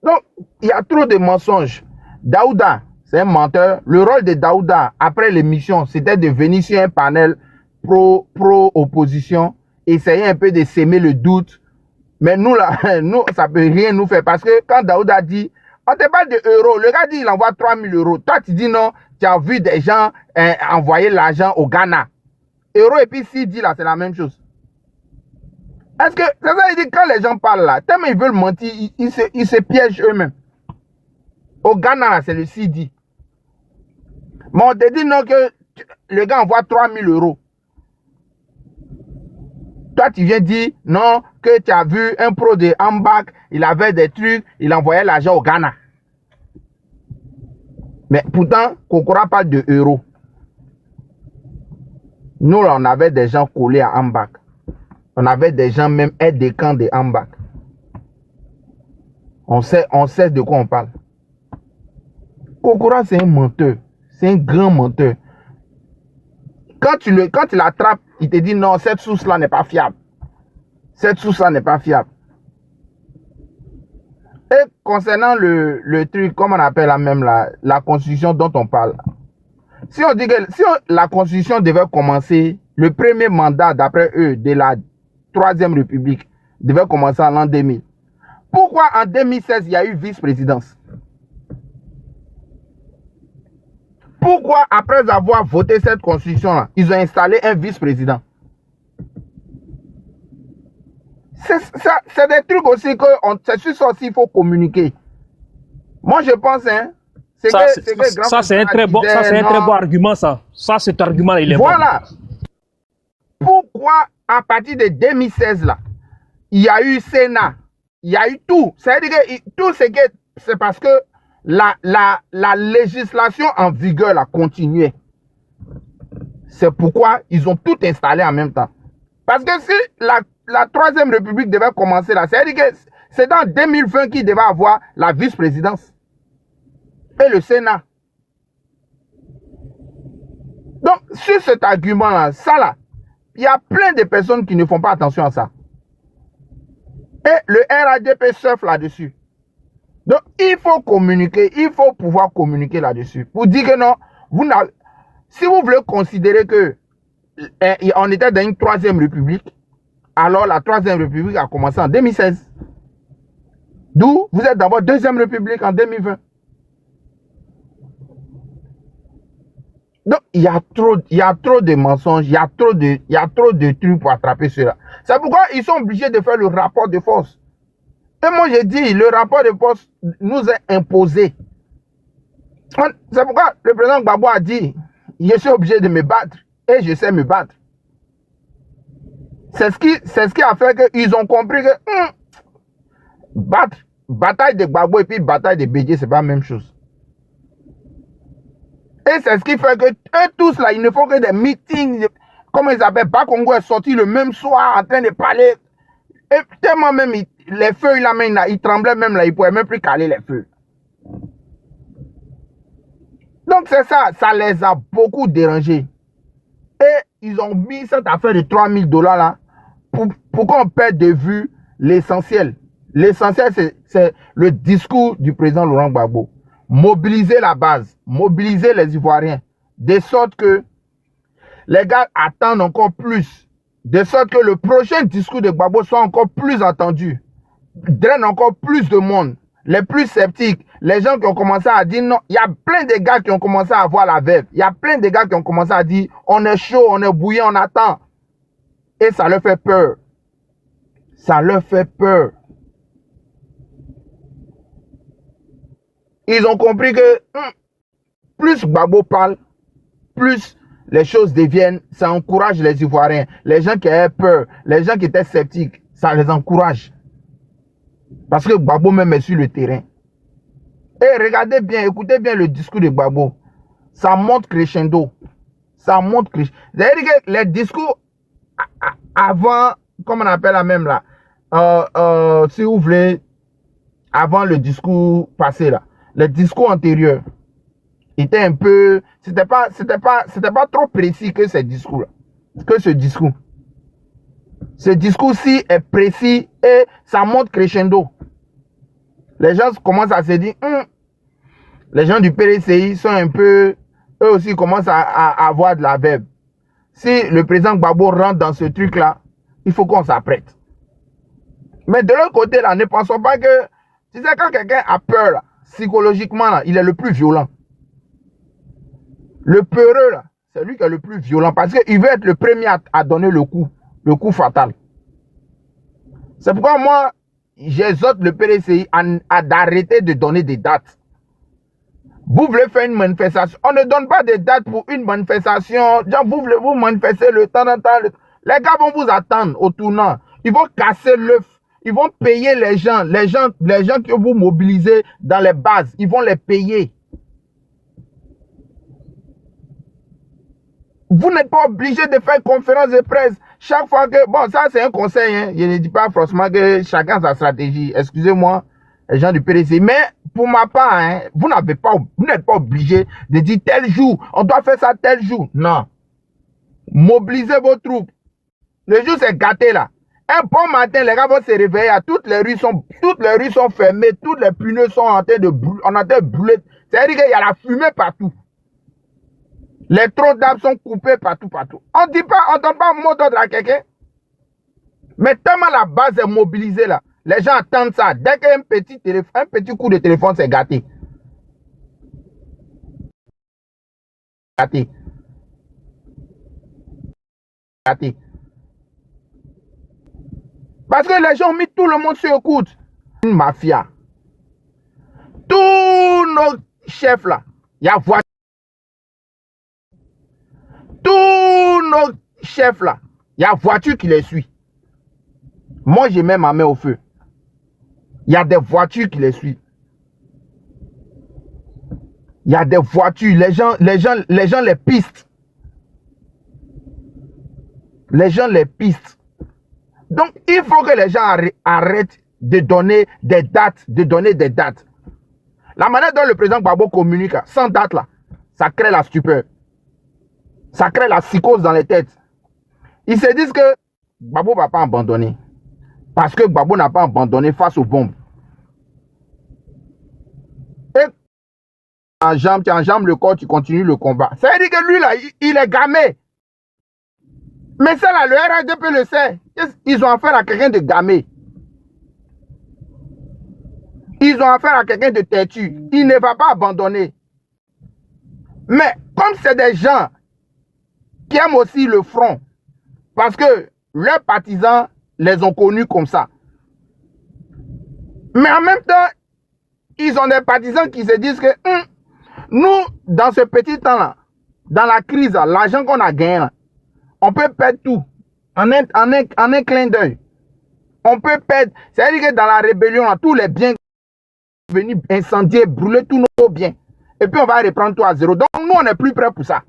G: Donc, il y a trop de mensonges. Daouda, c'est un menteur. Le rôle de Daouda, après l'émission, c'était de venir sur un panel pro-opposition, essayer un peu de s'aimer le doute. Mais nous, là, nous, ça ne peut rien nous faire. Parce que quand Daouda dit, on te parle de euros, le gars dit il envoie 3 000 euros. Toi, tu dis non, tu as vu des gens envoyer l'argent au Ghana. Euro et puis CD, là, c'est la même chose. Est-ce que, c'est ça, il dit, quand les gens parlent là, tellement ils veulent mentir, ils se piègent eux-mêmes. Au Ghana, c'est le CD. Mais on te dit non que le gars envoie 3 000 euros. Toi, tu viens dire non, que tu as vu un pro de Ambach, il avait des trucs, il envoyait l'argent au Ghana. Mais pourtant, Kokora parle de euros. Nous, là, on avait des gens collés à Ambach. On avait des gens même aides des camps de Ambach. On sait de quoi on parle. Kokora, c'est un menteur. C'est un grand menteur. Quand tu l'attrapes, il te dit non, cette source-là n'est pas fiable. Cette source-là n'est pas fiable. Et concernant le truc, comment on appelle la constitution dont on parle. Si on dit que la constitution devait commencer, le premier mandat d'après eux de la Troisième République devait commencer en l'an 2000. Pourquoi en 2016 il y a eu vice-présidence? Pourquoi après avoir voté cette constitution-là, ils ont installé un vice-président? C'est des trucs aussi que c'est sur ça aussi il faut communiquer. Moi je pense, hein,
A: c'est un très bon argument ça. Ça cet argument il est
G: voilà. Bon. Pourquoi à partir de 2016 là, il y a eu Sénat, il y a eu tout. C'est-à-dire que tout c'est parce que la législation en vigueur a continué. C'est pourquoi ils ont tout installé en même temps. Parce que si la Troisième République devait commencer là, c'est-à-dire que c'est dans 2020 qu'il devait avoir la vice-présidence et le Sénat. Donc, sur cet argument-là, ça là, il y a plein de personnes qui ne font pas attention à ça. Et le RADP surfe là-dessus. Donc, il faut communiquer, il faut pouvoir communiquer là-dessus. Pour dire que non, si vous voulez considérer que on était dans une Troisième République, alors la Troisième République a commencé en 2016. D'où vous êtes dans votre Deuxième République en 2020. Donc, il y a trop de mensonges, il y a trop de trucs pour attraper cela. C'est pourquoi ils sont obligés de faire le rapport de force. Et moi, j'ai dit, le rapport de force nous est imposé. C'est pourquoi le président Gbagbo a dit, je suis obligé de me battre et je sais me battre. C'est ce qui a fait qu'ils ont compris que bataille de Gbagbo et puis bataille de Bédié, c'est pas la même chose. Et c'est ce qui fait que eux tous là, ils ne font que des meetings. Comment ils appellent? Bakongo est sorti le même soir en train de parler. Et tellement même, les feux, ils tremblaient même là, ils ne pouvaient même plus caler les feux. Donc c'est ça, ça les a beaucoup dérangés. Et ils ont mis cette affaire de 3 000 $ là pour qu'on perde de vue l'essentiel. L'essentiel, c'est le discours du président Laurent Gbagbo. Mobiliser la base, mobiliser les Ivoiriens, de sorte que les gars attendent encore plus, de sorte que le prochain discours de Gbagbo soit encore plus entendu, draine encore plus de monde, les plus sceptiques, les gens qui ont commencé à dire non, il y a plein de gars qui ont commencé à avoir la veuve. Il y a plein de gars qui ont commencé à dire on est chaud, on est bouillant, on attend. Et ça leur fait peur. Ça leur fait peur. Ils ont compris que plus Gbagbo parle, plus les choses deviennent, ça encourage les Ivoiriens. Les gens qui avaient peur, les gens qui étaient sceptiques, ça les encourage. Parce que Gbagbo même est sur le terrain. Et regardez bien, écoutez bien le discours de Gbagbo. Ça monte crescendo. Ça monte crescendo. C'est-à-dire que les discours avant, comment on appelle la même là, si vous voulez, avant le discours passé là, les discours antérieurs étaient un peu, c'était pas trop précis que ces discours là, que ce discours. Ce discours-ci est précis et ça monte crescendo. Les gens commencent à se dire, les gens du PDCI sont un peu, eux aussi commencent à avoir de la verbe. Si le président Gbagbo rentre dans ce truc-là, il faut qu'on s'apprête. Mais de l'autre côté, là, ne pensons pas que, tu sais, quand quelqu'un a peur, là, psychologiquement, là, il est le plus violent. Le peureux, là, c'est lui qui est le plus violent parce qu'il veut être le premier à donner le coup fatal. C'est pourquoi moi, j'exhorte le PDCI à d'arrêter de donner des dates. Vous voulez faire une manifestation, on ne donne pas de date pour une manifestation. Genre, vous voulez vous manifester le temps en temps. Les gars vont vous attendre au tournant. Ils vont casser l'œuf. Ils vont payer les gens qui vont vous mobiliser dans les bases. Ils vont les payer. Vous n'êtes pas obligé de faire conférence de presse chaque fois que... Bon, ça c'est un conseil. Hein. Je ne dis pas franchement que chacun sa stratégie. Excusez-moi, les gens du PDC. Mais pour ma part, hein, vous n'êtes pas obligé de dire tel jour, on doit faire ça tel jour. Non. Mobilisez vos troupes. Le jour c'est gâté là. Un bon matin, les gars vont se réveiller. Toutes les rues sont fermées. Toutes les pneus sont en train de brûler. C'est-à-dire qu'il y a la fumée partout. Les troncs d'arbres sont coupés partout. On ne donne pas un mot d'ordre à quelqu'un. Mais tellement la base est mobilisée là. Les gens attendent ça. Dès qu'un petit coup de téléphone, c'est gâté. Gâté. Parce que les gens ont mis tout le monde sur écoute. Une mafia. Tous nos chefs là, il y a voiture. Tous nos chefs là, il y a voiture qui les suit. Moi, j'ai mis ma main au feu. Il y a des voitures qui les suivent. Il y a des voitures. Les gens les pistent. Les gens les pistent. Donc, il faut que les gens arrêtent de donner des dates. La manière dont le président Gbagbo communique, sans date là, ça crée la stupeur. Ça crée la psychose dans les têtes. Ils se disent que Gbagbo ne va pas abandonner. Parce que Gbagbo n'a pas abandonné face aux bombes. Et tu enjambes le corps, tu continues le combat. Ça veut dire que lui là, il est gamé. Mais ça là, le RHDP le sait. Ils ont affaire à quelqu'un de gamé. Ils ont affaire à quelqu'un de têtu. Il ne va pas abandonner. Mais comme c'est des gens qui aiment aussi le front, parce que leurs partisans les ont connus comme ça. Mais en même temps, ils ont des partisans qui se disent que nous, dans ce petit temps-là, dans la crise, l'argent qu'on a gagné, là, on peut perdre tout en un clin d'œil. On peut perdre. C'est-à-dire que dans la rébellion, là, tous les biens venus incendier, brûler tous nos biens. Et puis on va reprendre tout à zéro. Donc nous, on n'est plus prêts pour ça.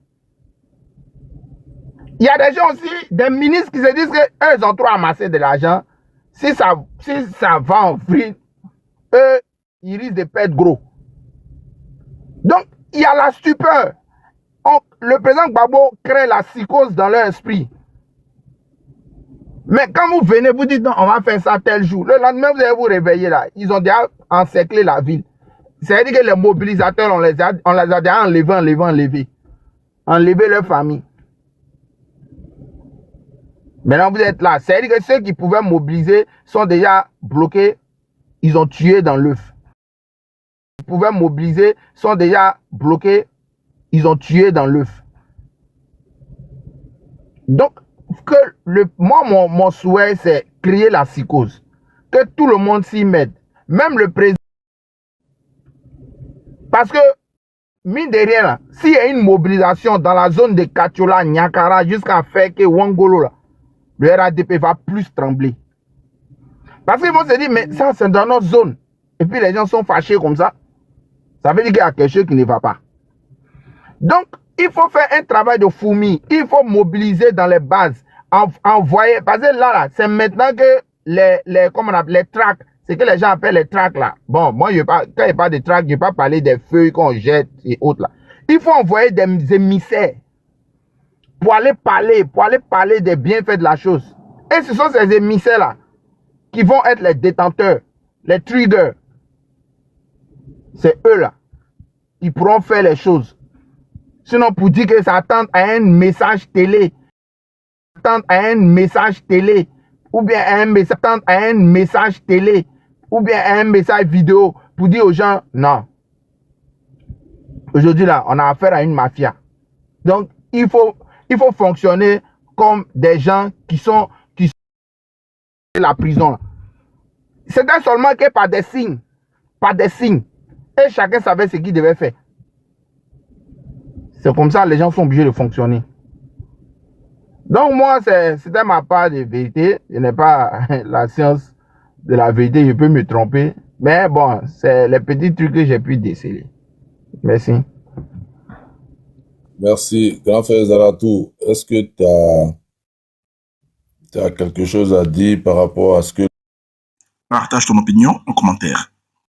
G: Il y a des gens aussi, des ministres qui se disent qu'eux, ils ont trop amassé de l'argent. Si ça va en vrille, eux, ils risquent de perdre gros. Donc, il y a la stupeur. Le président Gbagbo crée la psychose dans leur esprit. Mais quand vous venez, vous dites non, on va faire ça tel jour. Le lendemain, vous allez vous réveiller là. Ils ont déjà encerclé la ville. C'est-à-dire que les mobilisateurs, on les a déjà enlevés. Enlever leur famille. Maintenant, vous êtes là. C'est-à-dire que ceux qui pouvaient mobiliser sont déjà bloqués. Ils ont tué dans l'œuf. pouvaient mobiliser sont déjà bloqués. Ils ont tué dans l'œuf. Donc, moi, mon souhait, c'est créer la psychose. Que tout le monde s'y mette. Même le président. Parce que, mine de rien, là, s'il y a une mobilisation dans la zone de Kachola, Nyakara, jusqu'à Feke, Wangolo, là, le RADP va plus trembler. Parce qu'ils vont se dire, mais ça, c'est dans notre zone. Et puis les gens sont fâchés comme ça. Ça veut dire qu'il y a quelque chose qui ne va pas. Donc, il faut faire un travail de fourmi. Il faut mobiliser dans les bases. Envoyer. Parce que là c'est maintenant que les tracks, c'est que les gens appellent les tracks là. Bon, moi, quand il n'y a pas de tracks, je ne vais pas parler des feuilles qu'on jette et autres là. Il faut envoyer des émissaires pour aller parler des bienfaits de la chose. Et ce sont ces émissaires là qui vont être les détenteurs, les triggers. C'est eux là qui pourront faire les choses. Sinon, pour dire que ça attend à un message télé, ou bien à un message télé, ou bien à un message vidéo, pour dire aux gens, non. Aujourd'hui là, on a affaire à une mafia. Donc, il faut fonctionner comme des gens qui sont la prison. C'était seulement que par des signes. Et chacun savait ce qu'il devait faire. C'est comme ça que les gens sont obligés de fonctionner. Donc moi, c'était ma part de vérité. Je n'ai pas la science de la vérité, je peux me tromper. Mais bon, c'est les petits trucs que j'ai pu déceler. Merci.
C: Merci. Grand frère Zaratou, est-ce que tu as quelque chose à dire par rapport à ce que...
H: Partage ton opinion en commentaire.